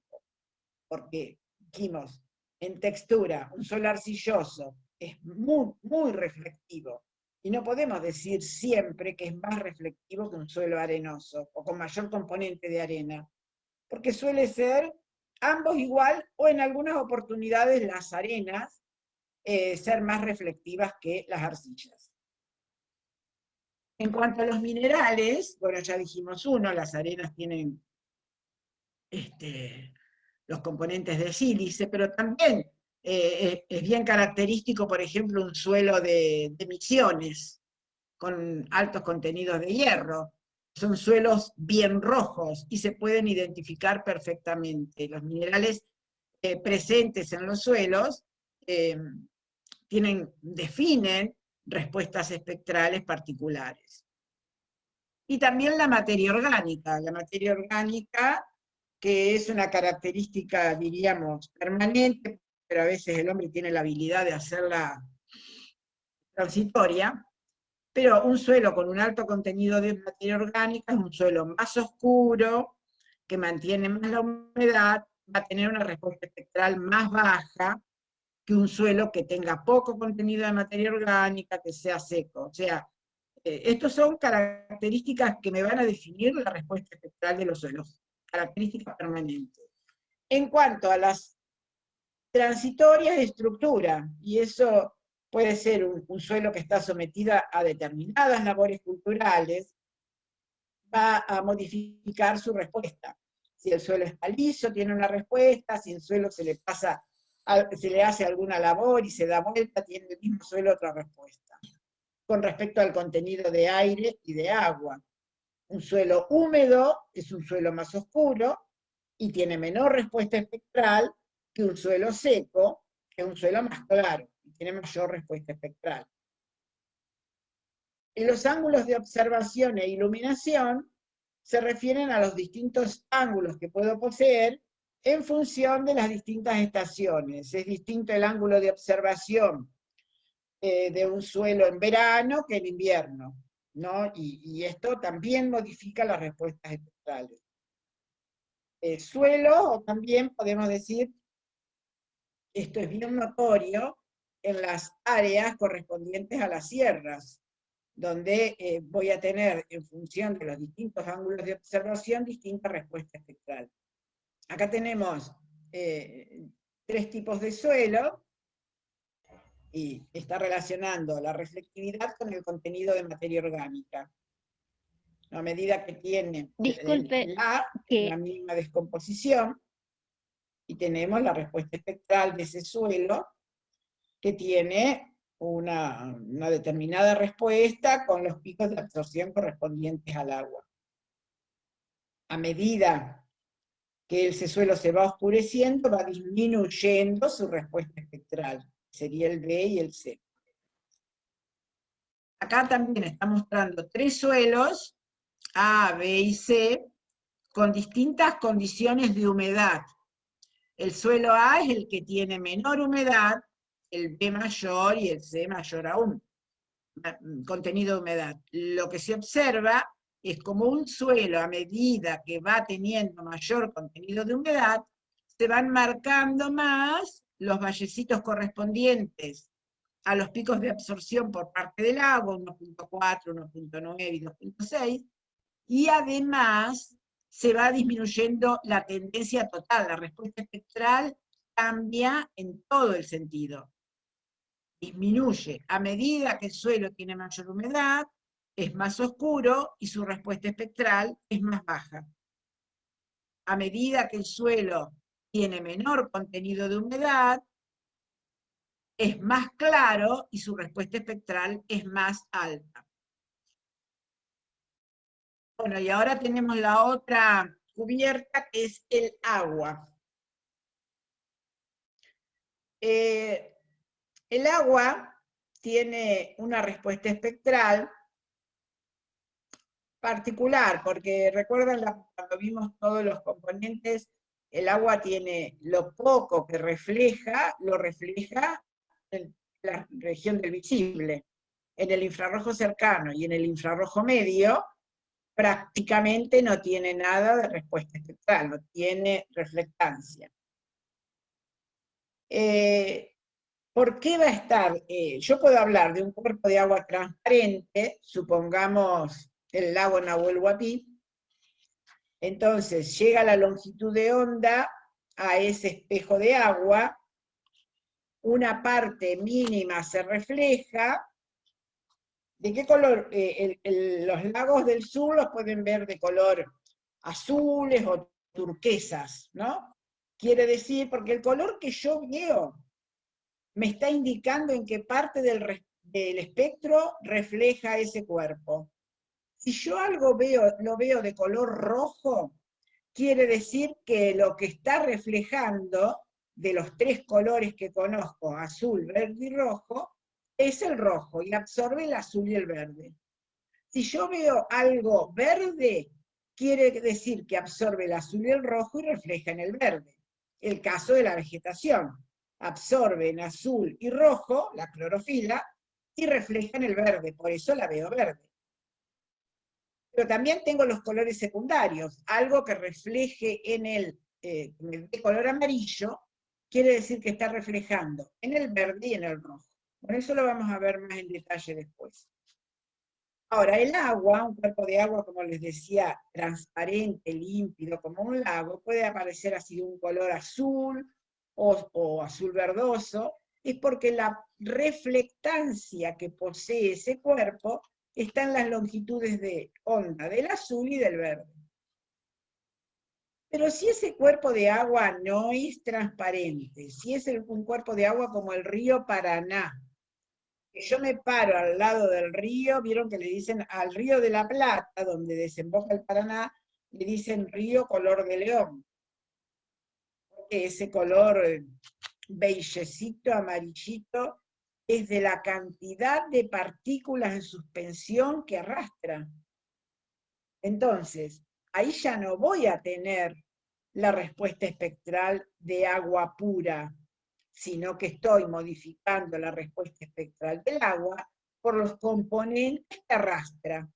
Speaker 13: porque dijimos, en textura, un suelo arcilloso es muy, muy reflectivo, y no podemos decir siempre que es más reflectivo que un suelo arenoso, o con mayor componente de arena, porque suele ser ambos igual, o en algunas oportunidades las arenas ser más reflectivas que las arcillas. En cuanto a los minerales, bueno, ya dijimos uno, las arenas tienen los componentes de sílice, pero también es bien característico, por ejemplo, un suelo de Misiones, con altos contenidos de hierro. Son suelos bien rojos y se pueden identificar perfectamente. Los minerales presentes en los suelos definen respuestas espectrales particulares. Y también la materia orgánica que es una característica, diríamos, permanente, pero a veces el hombre tiene la habilidad de hacerla transitoria, pero un suelo con un alto contenido de materia orgánica es un suelo más oscuro, que mantiene más la humedad, va a tener una respuesta espectral más baja que un suelo que tenga poco contenido de materia orgánica, que sea seco. O sea, estas son características que me van a definir la respuesta espectral de los suelos, características permanentes. En cuanto a las transitorias, estructura, y eso puede ser un suelo que está sometido a determinadas labores culturales, va a modificar su respuesta. Si el suelo está liso, tiene una respuesta; si el suelo se le hace alguna labor y se da vuelta, tiene el mismo suelo otra respuesta. Con respecto al contenido de aire y de agua, un suelo húmedo es un suelo más oscuro y tiene menor respuesta espectral que un suelo seco, que es un suelo más claro y tiene mayor respuesta espectral. En los ángulos de observación e iluminación se refieren a los distintos ángulos que puedo poseer en función de las distintas estaciones. Es distinto el ángulo de observación de un suelo en verano que en invierno, ¿no? Y esto también modifica las respuestas espectrales. Suelo, o también podemos decir, esto es bien notorio en las áreas correspondientes a las sierras, donde voy a tener, en función de los distintos ángulos de observación, distintas respuestas espectrales. Acá tenemos 3 tipos de suelo, y está relacionando la reflectividad con el contenido de materia orgánica. A medida que tiene la mínima descomposición, y tenemos la respuesta espectral de ese suelo, que tiene una determinada respuesta con los picos de absorción correspondientes al agua. A medida que ese suelo se va oscureciendo, va disminuyendo su respuesta espectral. Sería el B y el C. Acá también está mostrando 3 suelos, A, B y C, con distintas condiciones de humedad. El suelo A es el que tiene menor humedad, el B mayor y el C mayor aún, contenido de humedad. Lo que se observa es como un suelo, a medida que va teniendo mayor contenido de humedad, se van marcando más los vallecitos correspondientes a los picos de absorción por parte del agua, 1.4, 1.9 y 2.6, y además se va disminuyendo la tendencia total, la respuesta espectral cambia en todo el sentido. Disminuye a medida que el suelo tiene mayor humedad, es más oscuro y su respuesta espectral es más baja. A medida que el suelo tiene menor contenido de humedad, es más claro y su respuesta espectral es más alta. Bueno, y ahora tenemos la otra cubierta, que es el agua. El agua tiene una respuesta espectral particular, porque recuerdan cuando vimos todos los componentes, el agua tiene lo poco que refleja, lo refleja en la región del visible. En el infrarrojo cercano y en el infrarrojo medio, prácticamente no tiene nada de respuesta espectral, no tiene reflectancia. ¿Por qué va a estar? Yo puedo hablar de un cuerpo de agua transparente, supongamos el lago Nahuel Huapi. Entonces llega la longitud de onda a ese espejo de agua, una parte mínima se refleja. ¿De qué color? Los lagos del sur los pueden ver de color azules o turquesas, ¿no? Quiere decir, porque el color que yo veo me está indicando en qué parte del espectro refleja ese cuerpo. Si yo algo lo veo de color rojo, quiere decir que lo que está reflejando de los tres colores que conozco, azul, verde y rojo, es el rojo y absorbe el azul y el verde. Si yo veo algo verde, quiere decir que absorbe el azul y el rojo y refleja en el verde. El caso de la vegetación. Absorbe en azul y rojo, la clorofila, y refleja en el verde, por eso la veo verde. Pero también tengo los colores secundarios, algo que refleje en el de color amarillo, quiere decir que está reflejando en el verde y en el rojo. Por eso lo vamos a ver más en detalle después. Ahora, el agua, un cuerpo de agua, como les decía, transparente, límpido, como un lago, puede aparecer así de un color azul o azul verdoso, es porque la reflectancia que posee ese cuerpo está en las longitudes de onda del azul y del verde. Pero si ese cuerpo de agua no es transparente, si es un cuerpo de agua como el río Paraná, que yo me paro al lado del río, vieron que le dicen al río de la Plata, donde desemboca el Paraná, le dicen río color de león. Porque ese color beigecito, amarillito, es de la cantidad de partículas en suspensión que arrastra. Entonces, ahí ya no voy a tener la respuesta espectral de agua pura, sino que estoy modificando la respuesta espectral del agua por los componentes que arrastra.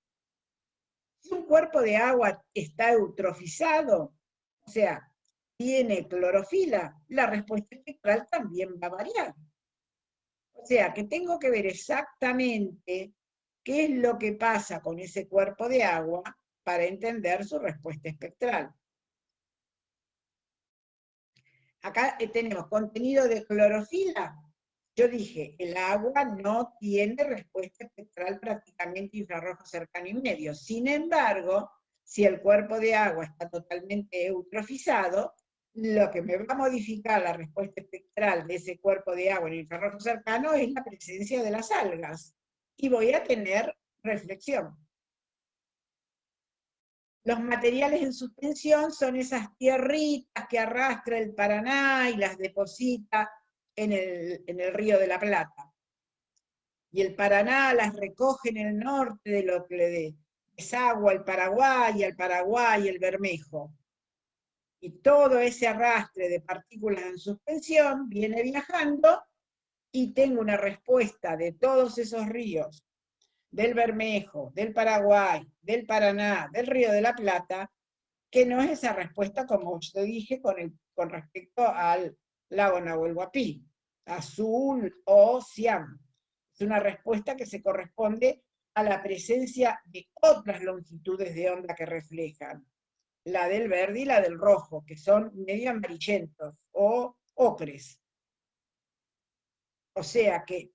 Speaker 13: Si un cuerpo de agua está eutrofizado, o sea, tiene clorofila, la respuesta espectral también va a variar. O sea, que tengo que ver exactamente qué es lo que pasa con ese cuerpo de agua para entender su respuesta espectral. Acá tenemos contenido de clorofila. Yo dije, el agua no tiene respuesta espectral prácticamente infrarrojo cercano y medio. Sin embargo, si el cuerpo de agua está totalmente eutrofizado, lo que me va a modificar la respuesta espectral de ese cuerpo de agua en el infrarrojo cercano es la presencia de las algas. Y voy a tener reflexión. Los materiales en suspensión son esas tierritas que arrastra el Paraná y las deposita en el río de la Plata. Y el Paraná las recoge en el norte de lo que le desagua el Paraguay el Bermejo. Y todo ese arrastre de partículas en suspensión viene viajando y tengo una respuesta de todos esos ríos, del Bermejo, del Paraguay, del Paraná, del Río de la Plata, que no es esa respuesta, como yo dije, con respecto al lago Nahuel Huapi, azul o cian. Es una respuesta que se corresponde a la presencia de otras longitudes de onda que reflejan, la del verde y la del rojo, que son medio amarillentos o ocres. O sea que,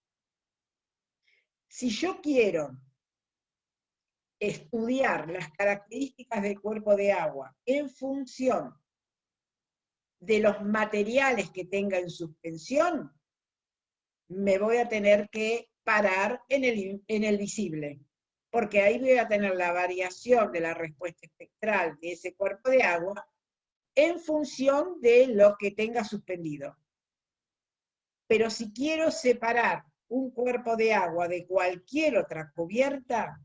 Speaker 13: si yo quiero estudiar las características del cuerpo de agua en función de los materiales que tenga en suspensión, me voy a tener que parar en el visible, porque ahí voy a tener la variación de la respuesta espectral de ese cuerpo de agua en función de lo que tenga suspendido. Pero si quiero separar un cuerpo de agua de cualquier otra cubierta,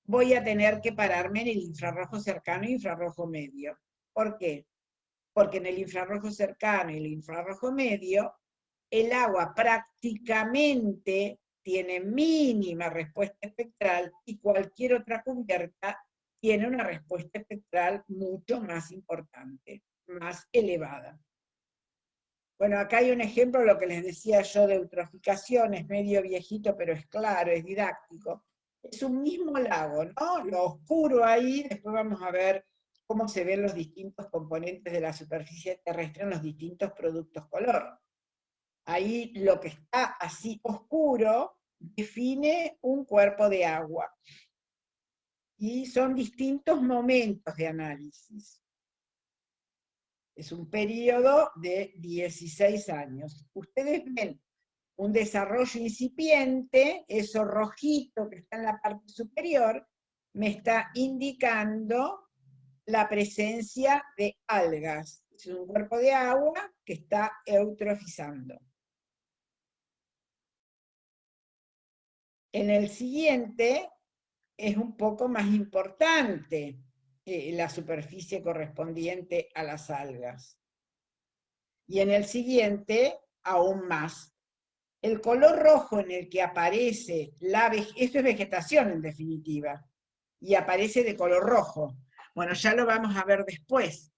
Speaker 13: voy a tener que pararme en el infrarrojo cercano e infrarrojo medio. ¿Por qué? Porque en el infrarrojo cercano y el infrarrojo medio, el agua prácticamente tiene mínima respuesta espectral y cualquier otra cubierta tiene una respuesta espectral mucho más importante, más elevada. Bueno, acá hay un ejemplo de lo que les decía yo de eutroficación, es medio viejito, pero es claro, es didáctico. Es un mismo lago, ¿no? Lo oscuro ahí, después vamos a ver cómo se ven los distintos componentes de la superficie terrestre en los distintos productos color. Ahí lo que está así oscuro define un cuerpo de agua. Y son distintos momentos de análisis. Es un periodo de 16 años. Ustedes ven un desarrollo incipiente, eso rojito que está en la parte superior, me está indicando la presencia de algas. Es un cuerpo de agua que está eutrofizando. En el siguiente es un poco más importante la superficie correspondiente a las algas. Y en el siguiente, aún más. El color rojo en el que aparece esto es vegetación en definitiva, y aparece de color rojo. Bueno, ya lo vamos a ver después,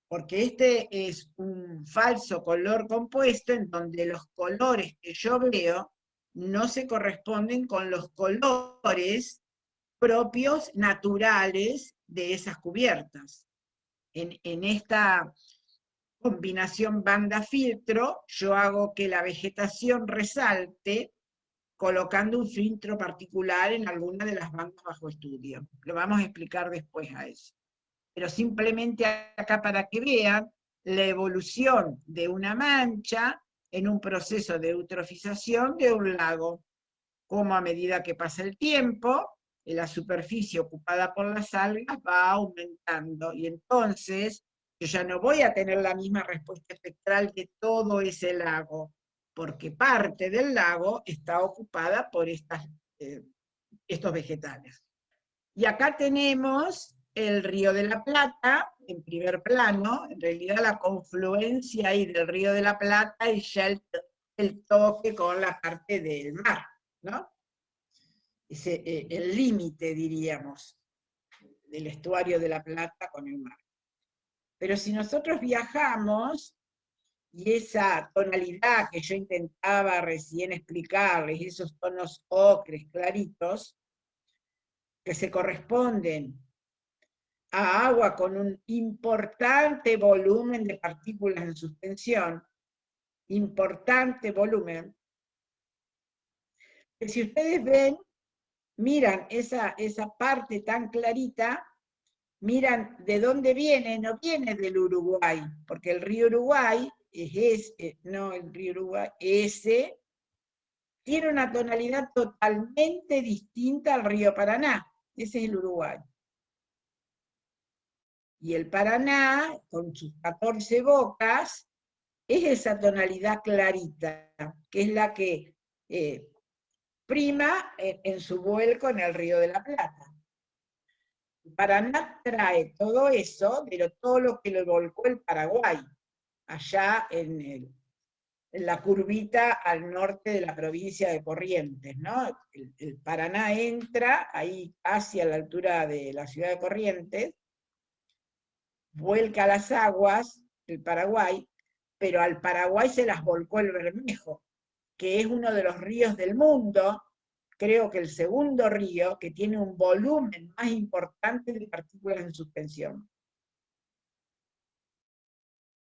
Speaker 13: porque este es un falso color compuesto en donde los colores que yo veo no se corresponden con los colores propios, naturales, de esas cubiertas. En esta combinación banda-filtro, yo hago que la vegetación resalte colocando un filtro particular en alguna de las bandas bajo estudio. Lo vamos a explicar después a eso. Pero simplemente acá para que vean la evolución de una mancha en un proceso de eutrofización de un lago, como a medida que pasa el tiempo, la superficie ocupada por las algas va aumentando, y entonces yo ya no voy a tener la misma respuesta espectral de todo ese lago, porque parte del lago está ocupada por estos vegetales. Y acá tenemos el Río de la Plata, en primer plano, en realidad la confluencia ahí del Río de la Plata y ya el toque con la parte del mar, ¿no? El límite, diríamos, del estuario de la Plata con el mar. Pero si nosotros viajamos, y esa tonalidad que yo intentaba recién explicarles, esos tonos ocres claritos, que se corresponden a agua con un importante volumen de partículas en suspensión, importante volumen, que si ustedes ven, miran esa parte tan clarita, miran de dónde viene, no viene del Uruguay, porque el río Uruguay ese tiene una tonalidad totalmente distinta al río Paraná, ese es el Uruguay. Y el Paraná, con sus 14 bocas, es esa tonalidad clarita, que es la que prima en su vuelco en el Río de la Plata. El Paraná trae todo eso, pero todo lo que lo volcó el Paraguay, allá en la curvita al norte de la provincia de Corrientes, ¿no? El Paraná entra ahí casi a la altura de la ciudad de Corrientes, vuelca las aguas del Paraguay, pero al Paraguay se las volcó el Bermejo, que es uno de los ríos del mundo, creo que el segundo río, que tiene un volumen más importante de partículas en suspensión.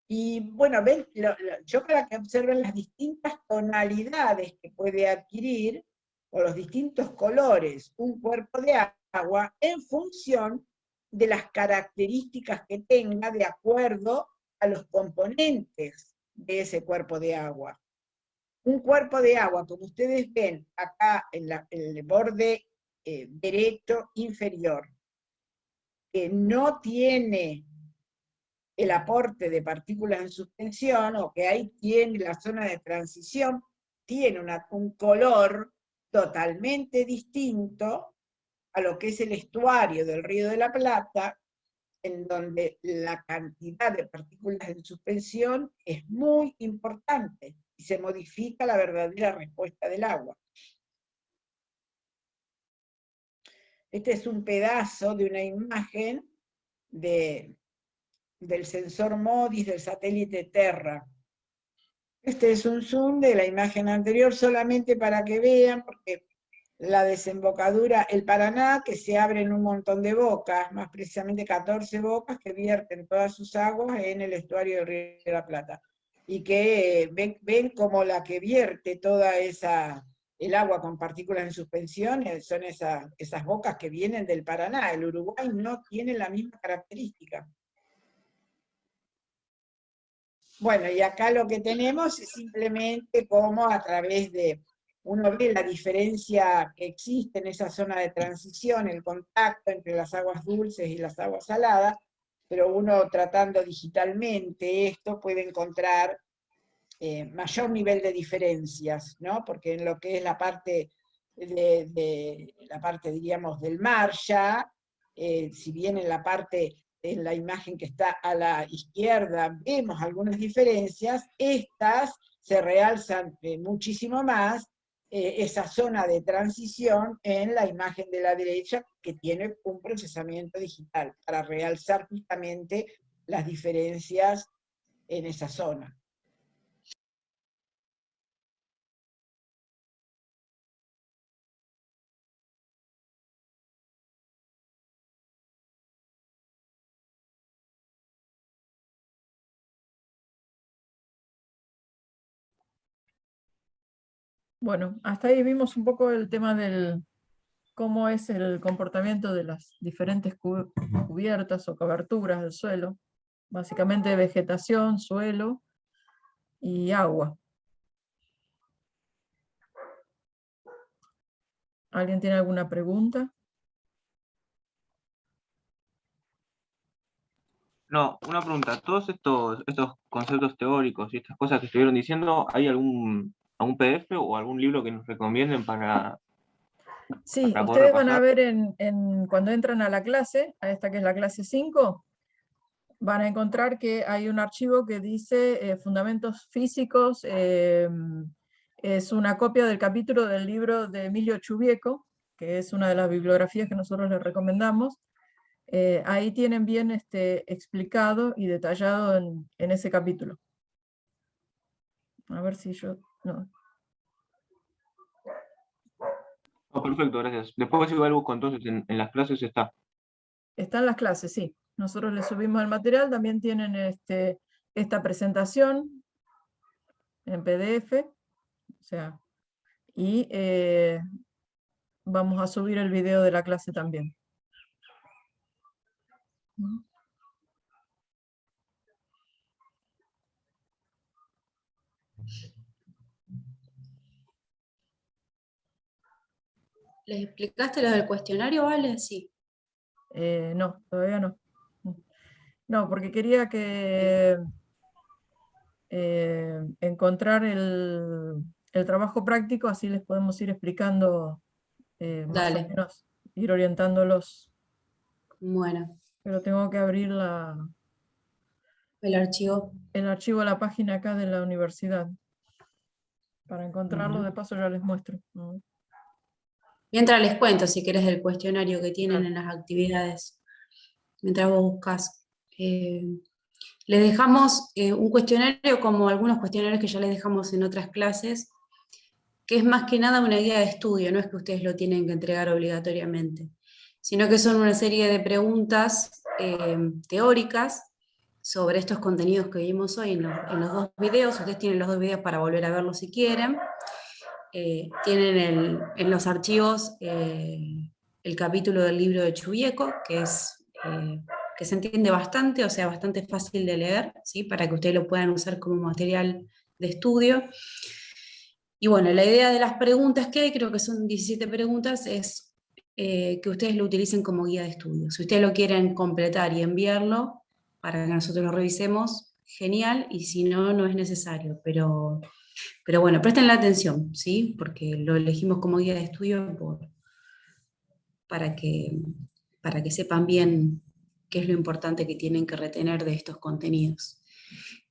Speaker 13: Y bueno, ven, yo para que observen las distintas tonalidades que puede adquirir, o los distintos colores, un cuerpo de agua, en función de las características que tenga de acuerdo a los componentes de ese cuerpo de agua. Un cuerpo de agua, como ustedes ven acá en el borde derecho inferior, que no tiene el aporte de partículas en suspensión, o que ahí tiene la zona de transición, tiene un color totalmente distinto a lo que es el estuario del Río de la Plata, en donde la cantidad de partículas en suspensión es muy importante y se modifica la verdadera respuesta del agua. Este es un pedazo de una imagen del sensor MODIS del satélite Terra. Este es un zoom de la imagen anterior solamente para que vean, porque la desembocadura, el Paraná, que se abre en un montón de bocas, más precisamente 14 bocas que vierten todas sus aguas en el estuario del Río de la Plata. Y que ven como la que vierte toda el agua con partículas en suspensión, son esas bocas que vienen del Paraná. El Uruguay no tiene la misma característica. Bueno, y acá lo que tenemos es simplemente cómo a través de, uno ve la diferencia que existe en esa zona de transición, el contacto entre las aguas dulces y las aguas saladas, pero uno tratando digitalmente esto puede encontrar mayor nivel de diferencias, ¿no? Porque en lo que es la parte, diríamos, del mar ya, si bien en la imagen que está a la izquierda vemos algunas diferencias, estas se realzan muchísimo más, esa zona de transición en la imagen de la derecha, que tiene un procesamiento digital, para realzar justamente las diferencias en esa zona.
Speaker 12: Bueno, hasta ahí vimos un poco el tema del cómo es el comportamiento de las diferentes cubiertas o coberturas del suelo. Básicamente vegetación, suelo y agua. ¿Alguien tiene alguna pregunta?
Speaker 17: No, una pregunta. Todos estos conceptos teóricos y estas cosas que estuvieron diciendo, ¿hay algún PDF o algún libro que nos recomienden para...
Speaker 12: Sí,
Speaker 17: para
Speaker 12: ustedes
Speaker 17: poder
Speaker 12: van a
Speaker 17: repasar?
Speaker 12: ver cuando entran a la clase, a esta que es la clase 5, van a encontrar que hay un archivo que dice Fundamentos Físicos, es una copia del capítulo del libro de Emilio Chubieco, que es una de las bibliografías que nosotros les recomendamos. Ahí tienen bien explicado y detallado en ese capítulo. A ver si yo... No.
Speaker 17: Oh, perfecto, gracias. Después igual busco entonces en las clases está.
Speaker 12: Está en las clases, sí. Nosotros les subimos el material, también tienen esta presentación en PDF, o sea, y vamos a subir el video de la clase también.
Speaker 16: ¿Les explicaste lo del cuestionario, Vale? Sí.
Speaker 12: No, todavía no. No, porque quería que encontrar el trabajo práctico, así les podemos ir explicando más o menos, ir orientándolos.
Speaker 16: Bueno.
Speaker 12: Pero tengo que abrir
Speaker 16: el archivo
Speaker 12: de la página acá de la universidad. Para encontrarlo, de paso ya les muestro.
Speaker 16: Mientras les cuento, si querés, del cuestionario que tienen en las actividades, mientras vos buscas. Les dejamos un cuestionario, como algunos cuestionarios que ya les dejamos en otras clases, que es más que nada una guía de estudio, no es que ustedes lo tienen que entregar obligatoriamente, sino que son una serie de preguntas teóricas sobre estos contenidos que vimos hoy en los dos videos. Ustedes tienen los dos videos para volver a verlos si quieren. Tienen en los archivos el capítulo del libro de Chubieco, que se entiende bastante, o sea, bastante fácil de leer, ¿sí? Para que ustedes lo puedan usar como material de estudio. Y bueno, la idea de las preguntas que hay, creo que son 17 preguntas, es que ustedes lo utilicen como guía de estudio. Si ustedes lo quieren completar y enviarlo, para que nosotros lo revisemos, genial, y si no, no es necesario. Pero bueno, presten la atención, ¿sí? Porque lo elegimos como guía de estudio para que sepan bien qué es lo importante que tienen que retener de estos contenidos.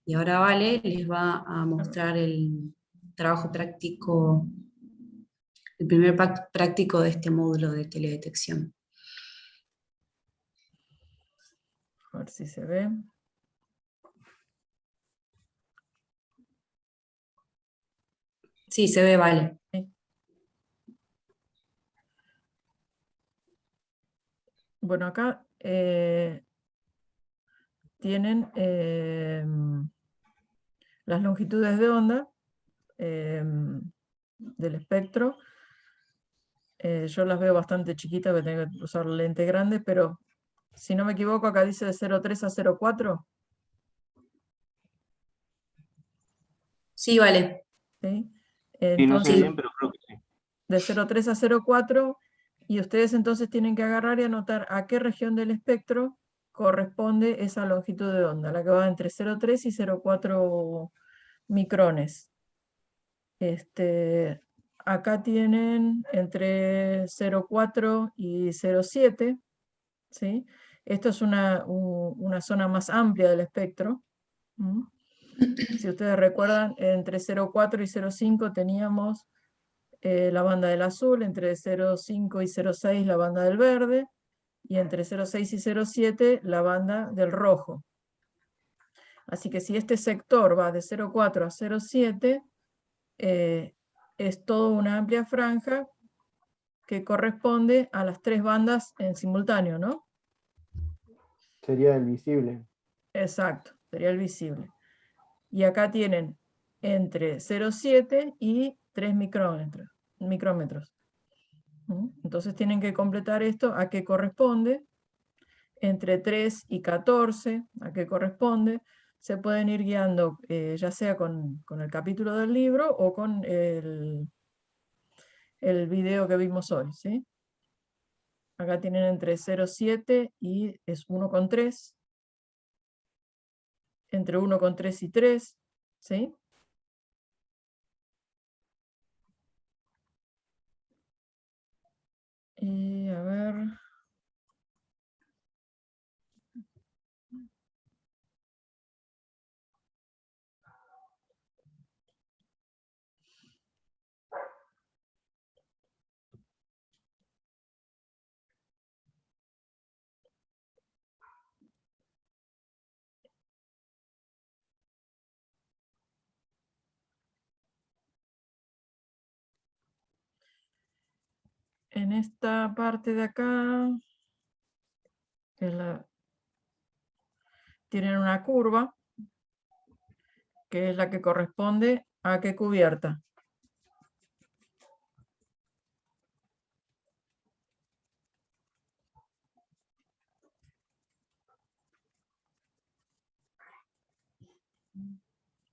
Speaker 16: Y ahora Vale les va a mostrar el trabajo práctico, el primer práctico de este módulo de teledetección.
Speaker 12: A ver si se ve.
Speaker 16: Sí, se ve, Vale.
Speaker 12: Sí. Bueno, acá tienen las longitudes de onda del espectro. Yo las veo bastante chiquitas, porque tengo que usar lente grande, pero si no me equivoco, acá dice de 0,3 a 0,4.
Speaker 16: Sí, Vale.
Speaker 12: ¿Sí?
Speaker 17: Sí, no sé
Speaker 12: Entonces,
Speaker 17: bien, pero creo que sí.
Speaker 12: De 0,3 a 0,4, y ustedes entonces tienen que agarrar y anotar a qué región del espectro corresponde esa longitud de onda, la que va entre 0,3 y 0,4 micrones. Acá tienen entre 0,4 y 0,7, ¿sí? Esto es una zona más amplia del espectro. Si ustedes recuerdan, entre 0,4 y 0,5 teníamos la banda del azul, entre 0,5 y 0,6 la banda del verde, y entre 0,6 y 0,7 la banda del rojo. Así que si este sector va de 0,4 a 0,7, es toda una amplia franja que corresponde a las tres bandas en simultáneo, ¿no?
Speaker 10: Sería el visible.
Speaker 12: Exacto, sería el visible. Y acá tienen entre 0,7 y 3 micrómetros. Entonces tienen que completar esto a qué corresponde, entre 3 y 14, a qué corresponde. Se pueden ir guiando ya sea con el capítulo del libro o con el video que vimos hoy, ¿sí? Acá tienen entre 0,7 y es 1,3, entre 1,3 y 3, ¿sí? Y a ver... En esta parte de acá tienen una curva, que es la que corresponde a qué cubierta.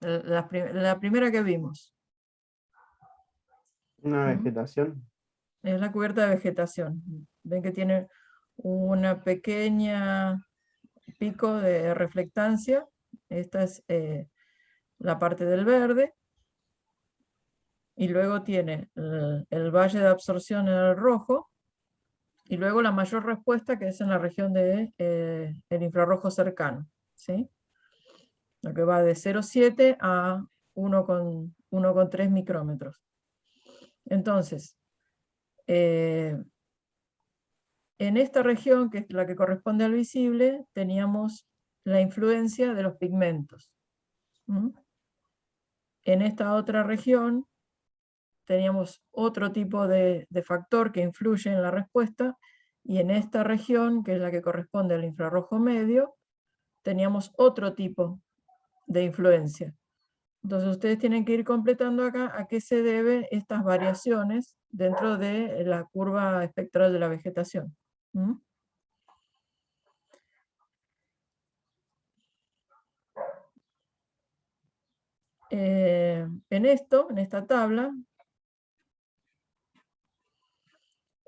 Speaker 12: La primera que vimos.
Speaker 10: Una vegetación.
Speaker 12: Es la cubierta de vegetación. Ven que tiene una pequeña pico de reflectancia. Esta es la parte del verde. Y luego tiene el valle de absorción en el rojo. Y luego la mayor respuesta, que es en la región del el infrarrojo cercano, ¿sí? Lo que va de 0,7 a 1,3 micrómetros. Entonces, en esta región, que es la que corresponde al visible, teníamos la influencia de los pigmentos. En esta otra región teníamos otro tipo de factor que influye en la respuesta, y en esta región, que es la que corresponde al infrarrojo medio, teníamos otro tipo de influencia. Entonces ustedes tienen que ir completando acá a qué se deben estas variaciones dentro de la curva espectral de la vegetación. En esta tabla,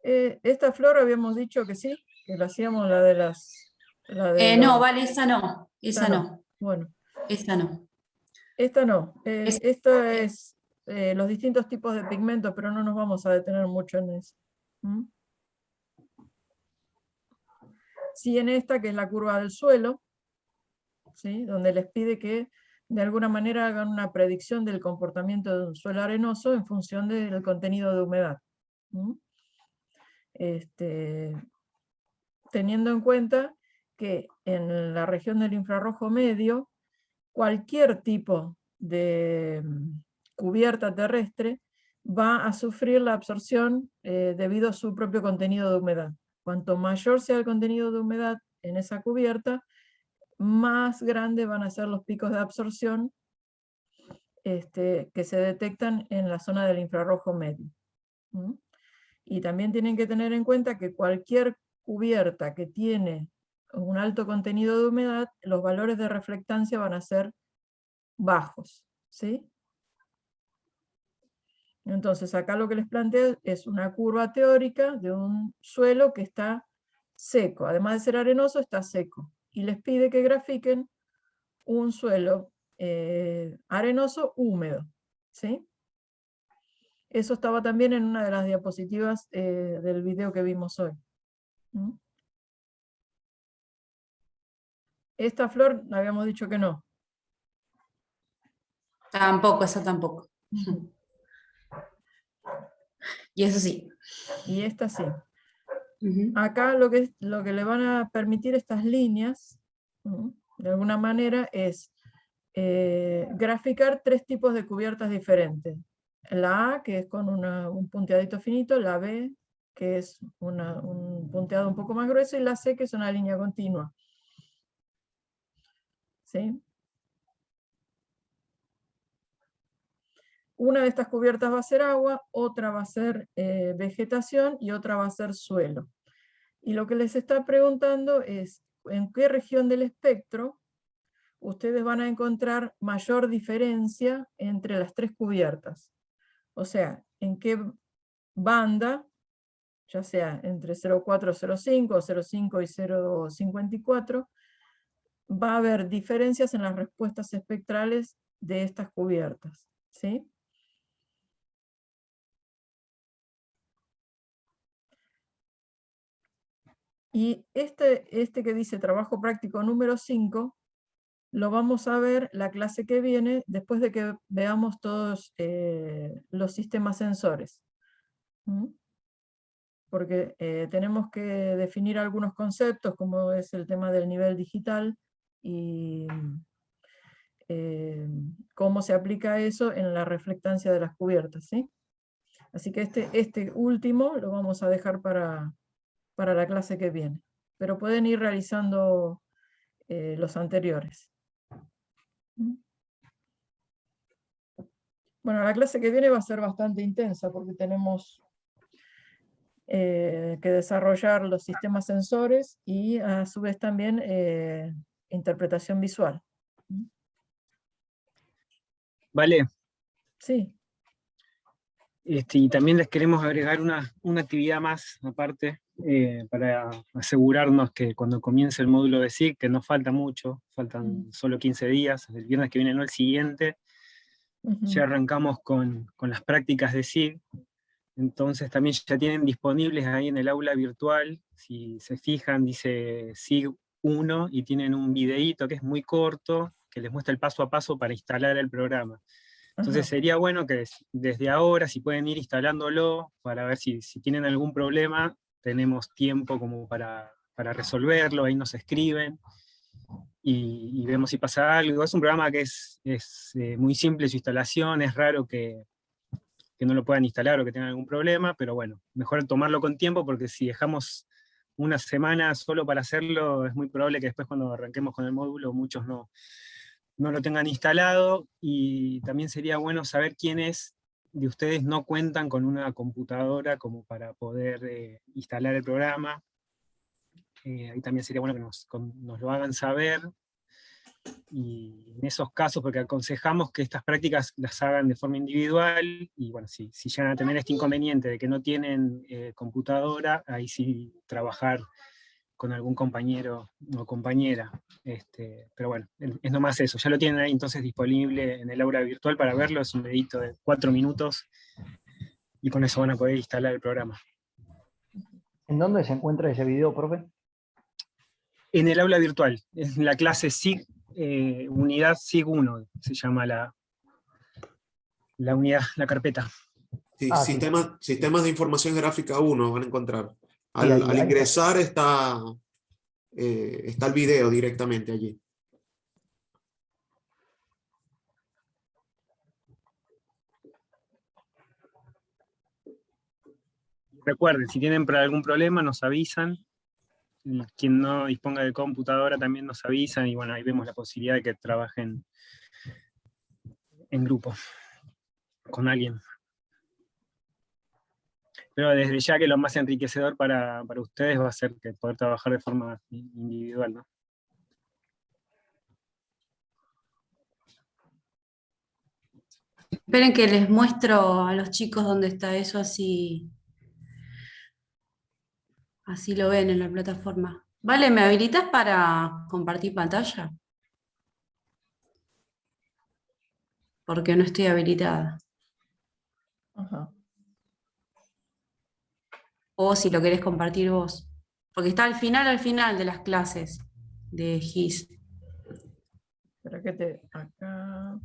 Speaker 12: esta flor habíamos dicho que sí, que la hacíamos la de las...
Speaker 16: No, Vale, esa no. Esa no.
Speaker 12: Bueno.
Speaker 16: Esta no.
Speaker 12: Esta no. Esto es los distintos tipos de pigmentos, pero no nos vamos a detener mucho en eso. ¿Mm? Sí, en esta, que es la curva del suelo, ¿sí? Donde les pide que de alguna manera hagan una predicción del comportamiento de un suelo arenoso en función del contenido de humedad. ¿Mm? Teniendo en cuenta que en la región del infrarrojo medio, cualquier tipo de cubierta terrestre va a sufrir la absorción debido a su propio contenido de humedad. Cuanto mayor sea el contenido de humedad en esa cubierta, más grandes van a ser los picos de absorción que se detectan en la zona del infrarrojo medio. ¿Mm? Y también tienen que tener en cuenta que cualquier cubierta que tiene un alto contenido de humedad, los valores de reflectancia van a ser bajos, ¿sí? Entonces acá lo que les planteo es una curva teórica de un suelo que está seco, además de ser arenoso, está seco, y les pide que grafiquen un suelo arenoso húmedo, ¿sí? Eso estaba también en una de las diapositivas del video que vimos hoy. ¿Mm? Esta flor habíamos dicho que no.
Speaker 16: Tampoco, esa tampoco. Y eso sí.
Speaker 12: Y esta sí. Acá lo que le van a permitir estas líneas, de alguna manera, es graficar tres tipos de cubiertas diferentes. La A, que es con un punteadito finito, la B, que es un punteado un poco más grueso, y la C, que es una línea continua. ¿Sí? Una de estas cubiertas va a ser agua, otra va a ser vegetación y otra va a ser suelo. Y lo que les está preguntando es, ¿en qué región del espectro ustedes van a encontrar mayor diferencia entre las tres cubiertas? O sea, ¿en qué banda, ya sea entre 0,405 o 0,5 y 0,54, va a haber diferencias en las respuestas espectrales de estas cubiertas? ¿Sí? Y este que dice trabajo práctico número 5, lo vamos a ver la clase que viene, después de que veamos todos los sistemas sensores. ¿Mm? Porque tenemos que definir algunos conceptos, como es el tema del nivel digital, y cómo se aplica eso en la reflectancia de las cubiertas, ¿sí? Así que este último lo vamos a dejar para la clase que viene. Pero pueden ir realizando los anteriores. Bueno, la clase que viene va a ser bastante intensa, porque tenemos que desarrollar los sistemas sensores y a su vez también interpretación visual.
Speaker 18: Vale.
Speaker 12: Sí.
Speaker 18: Y también les queremos agregar una actividad más aparte para asegurarnos que cuando comience el módulo de SIG, que no falta mucho, faltan solo 15 días, el viernes que viene, no el siguiente, ya arrancamos con las prácticas de SIG. Entonces también ya tienen disponibles ahí en el aula virtual, si se fijan dice SIG 1 y tienen un videíto que es muy corto, que les muestra el paso a paso para instalar el programa. Entonces sería bueno que desde ahora, si pueden ir instalándolo, para ver si tienen algún problema, tenemos tiempo como para resolverlo, ahí nos escriben, y vemos si pasa algo. Es un programa que es muy simple su instalación, es raro que no lo puedan instalar o que tengan algún problema, pero bueno, mejor tomarlo con tiempo, porque si dejamos una semana solo para hacerlo, es muy probable que después cuando arranquemos con el módulo muchos no lo tengan instalado, y también sería bueno saber quiénes de ustedes no cuentan con una computadora como para poder instalar el programa. Ahí también sería bueno que nos lo hagan saber, y en esos casos, porque aconsejamos que estas prácticas las hagan de forma individual, y bueno, si llegan a tener este inconveniente de que no tienen computadora, ahí sí trabajar con algún compañero o compañera. Pero bueno, es nomás eso. Ya lo tienen ahí entonces disponible en el aula virtual para verlo. Es un videito de 4 minutos y con eso van a poder instalar el programa.
Speaker 14: ¿En dónde se encuentra ese video, profe?
Speaker 18: En el aula virtual, en la clase SIG, unidad SIG 1, se llama la unidad, la carpeta.
Speaker 19: Sí, sistemas de información gráfica 1 van a encontrar. Al ingresar está el video directamente allí.
Speaker 18: Recuerden, si tienen algún problema nos avisan. Quien no disponga de computadora también nos avisan y bueno, ahí vemos la posibilidad de que trabajen en grupo con alguien. Pero desde ya que lo más enriquecedor para ustedes va a ser que poder trabajar de forma individual, ¿no?
Speaker 16: Esperen que les muestro a los chicos dónde está eso, así lo ven en la plataforma. Vale, ¿me habilitas para compartir pantalla? Porque no estoy habilitada.
Speaker 12: Ajá.
Speaker 16: O si lo querés compartir vos. Porque está al final de las clases de GIS.
Speaker 12: Espera que acá.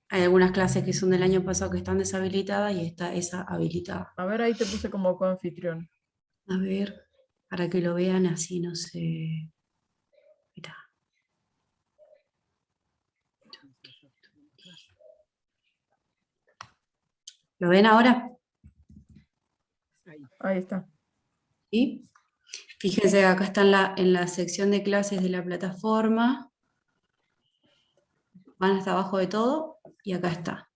Speaker 16: Hay algunas clases que son del año pasado que están deshabilitadas y está esa habilitada.
Speaker 12: A ver, ahí te puse como coanfitrión.
Speaker 16: A ver, para que lo vean así, no sé. Mirá. ¿Lo ven ahora?
Speaker 12: Ahí está.
Speaker 16: ¿Sí? Fíjense, acá está en la sección de clases de la plataforma. Van hasta abajo de todo y acá está.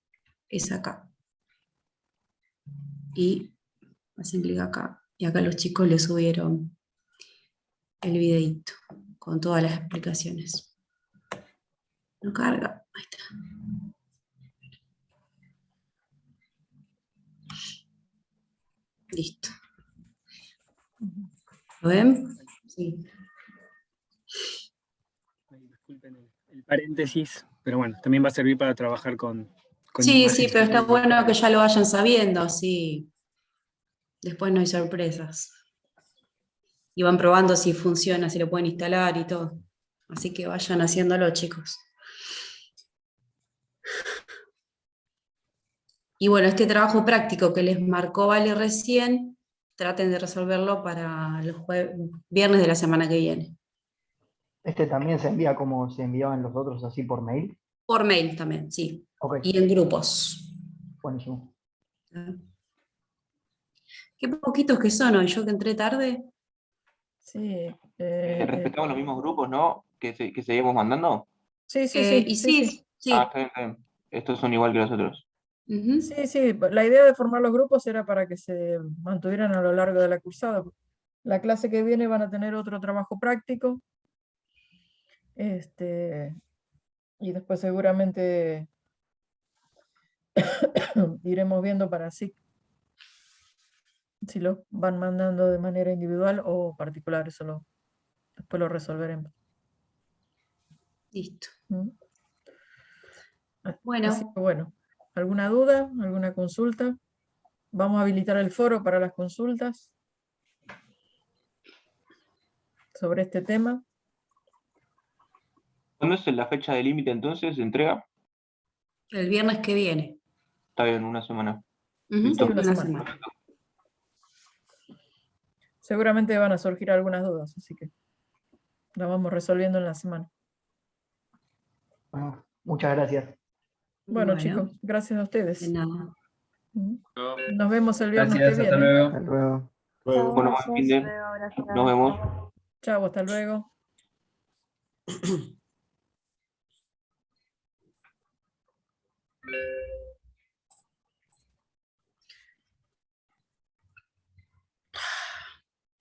Speaker 16: Es acá. Y hacen clic acá. Y acá los chicos le subieron el videíto con todas las explicaciones. No carga. Ahí está. Listo. ¿Lo ven? Sí.
Speaker 18: Disculpen el paréntesis, pero bueno, también va a servir para trabajar con
Speaker 16: sí, pero está bueno que ya lo vayan sabiendo, así después no hay sorpresas. Y van probando si funciona, si lo pueden instalar y todo. Así que vayan haciéndolo, chicos. Y bueno, este trabajo práctico que les marcó Vale recién, traten de resolverlo para los viernes de la semana que viene.
Speaker 14: ¿Este también se envía como se enviaban los otros, así por mail?
Speaker 16: Por mail también, sí.
Speaker 14: Okay.
Speaker 16: Y en grupos.
Speaker 14: Buenísimo.
Speaker 16: Qué poquitos que son hoy, yo que entré tarde.
Speaker 12: Sí.
Speaker 17: Respetamos los mismos grupos, ¿no? Que seguimos mandando.
Speaker 12: Sí.
Speaker 16: Sí.
Speaker 17: Ah, está bien. Estos son igual que los otros.
Speaker 12: Sí. La idea de formar los grupos era para que se mantuvieran a lo largo de la cursada. La clase que viene van a tener otro trabajo práctico. Y después seguramente iremos viendo para sí si lo van mandando de manera individual o particular, eso después lo resolveremos.
Speaker 16: Listo.
Speaker 12: Así que bueno, ¿alguna duda? ¿Alguna consulta? Vamos a habilitar el foro para las consultas sobre este tema.
Speaker 17: ¿Cuándo es la fecha de límite entonces de entrega?
Speaker 16: El viernes que viene.
Speaker 17: Está bien, una semana.
Speaker 16: Sí, una semana.
Speaker 12: Seguramente van a surgir algunas dudas, así que las vamos resolviendo en la semana.
Speaker 14: Bueno, muchas gracias.
Speaker 12: Bueno, chicos, gracias a ustedes.
Speaker 16: De nada.
Speaker 12: Nos vemos el viernes que viene.
Speaker 19: Hasta luego.
Speaker 17: Bueno, buen fin de. Nos vemos.
Speaker 12: Chao, hasta luego.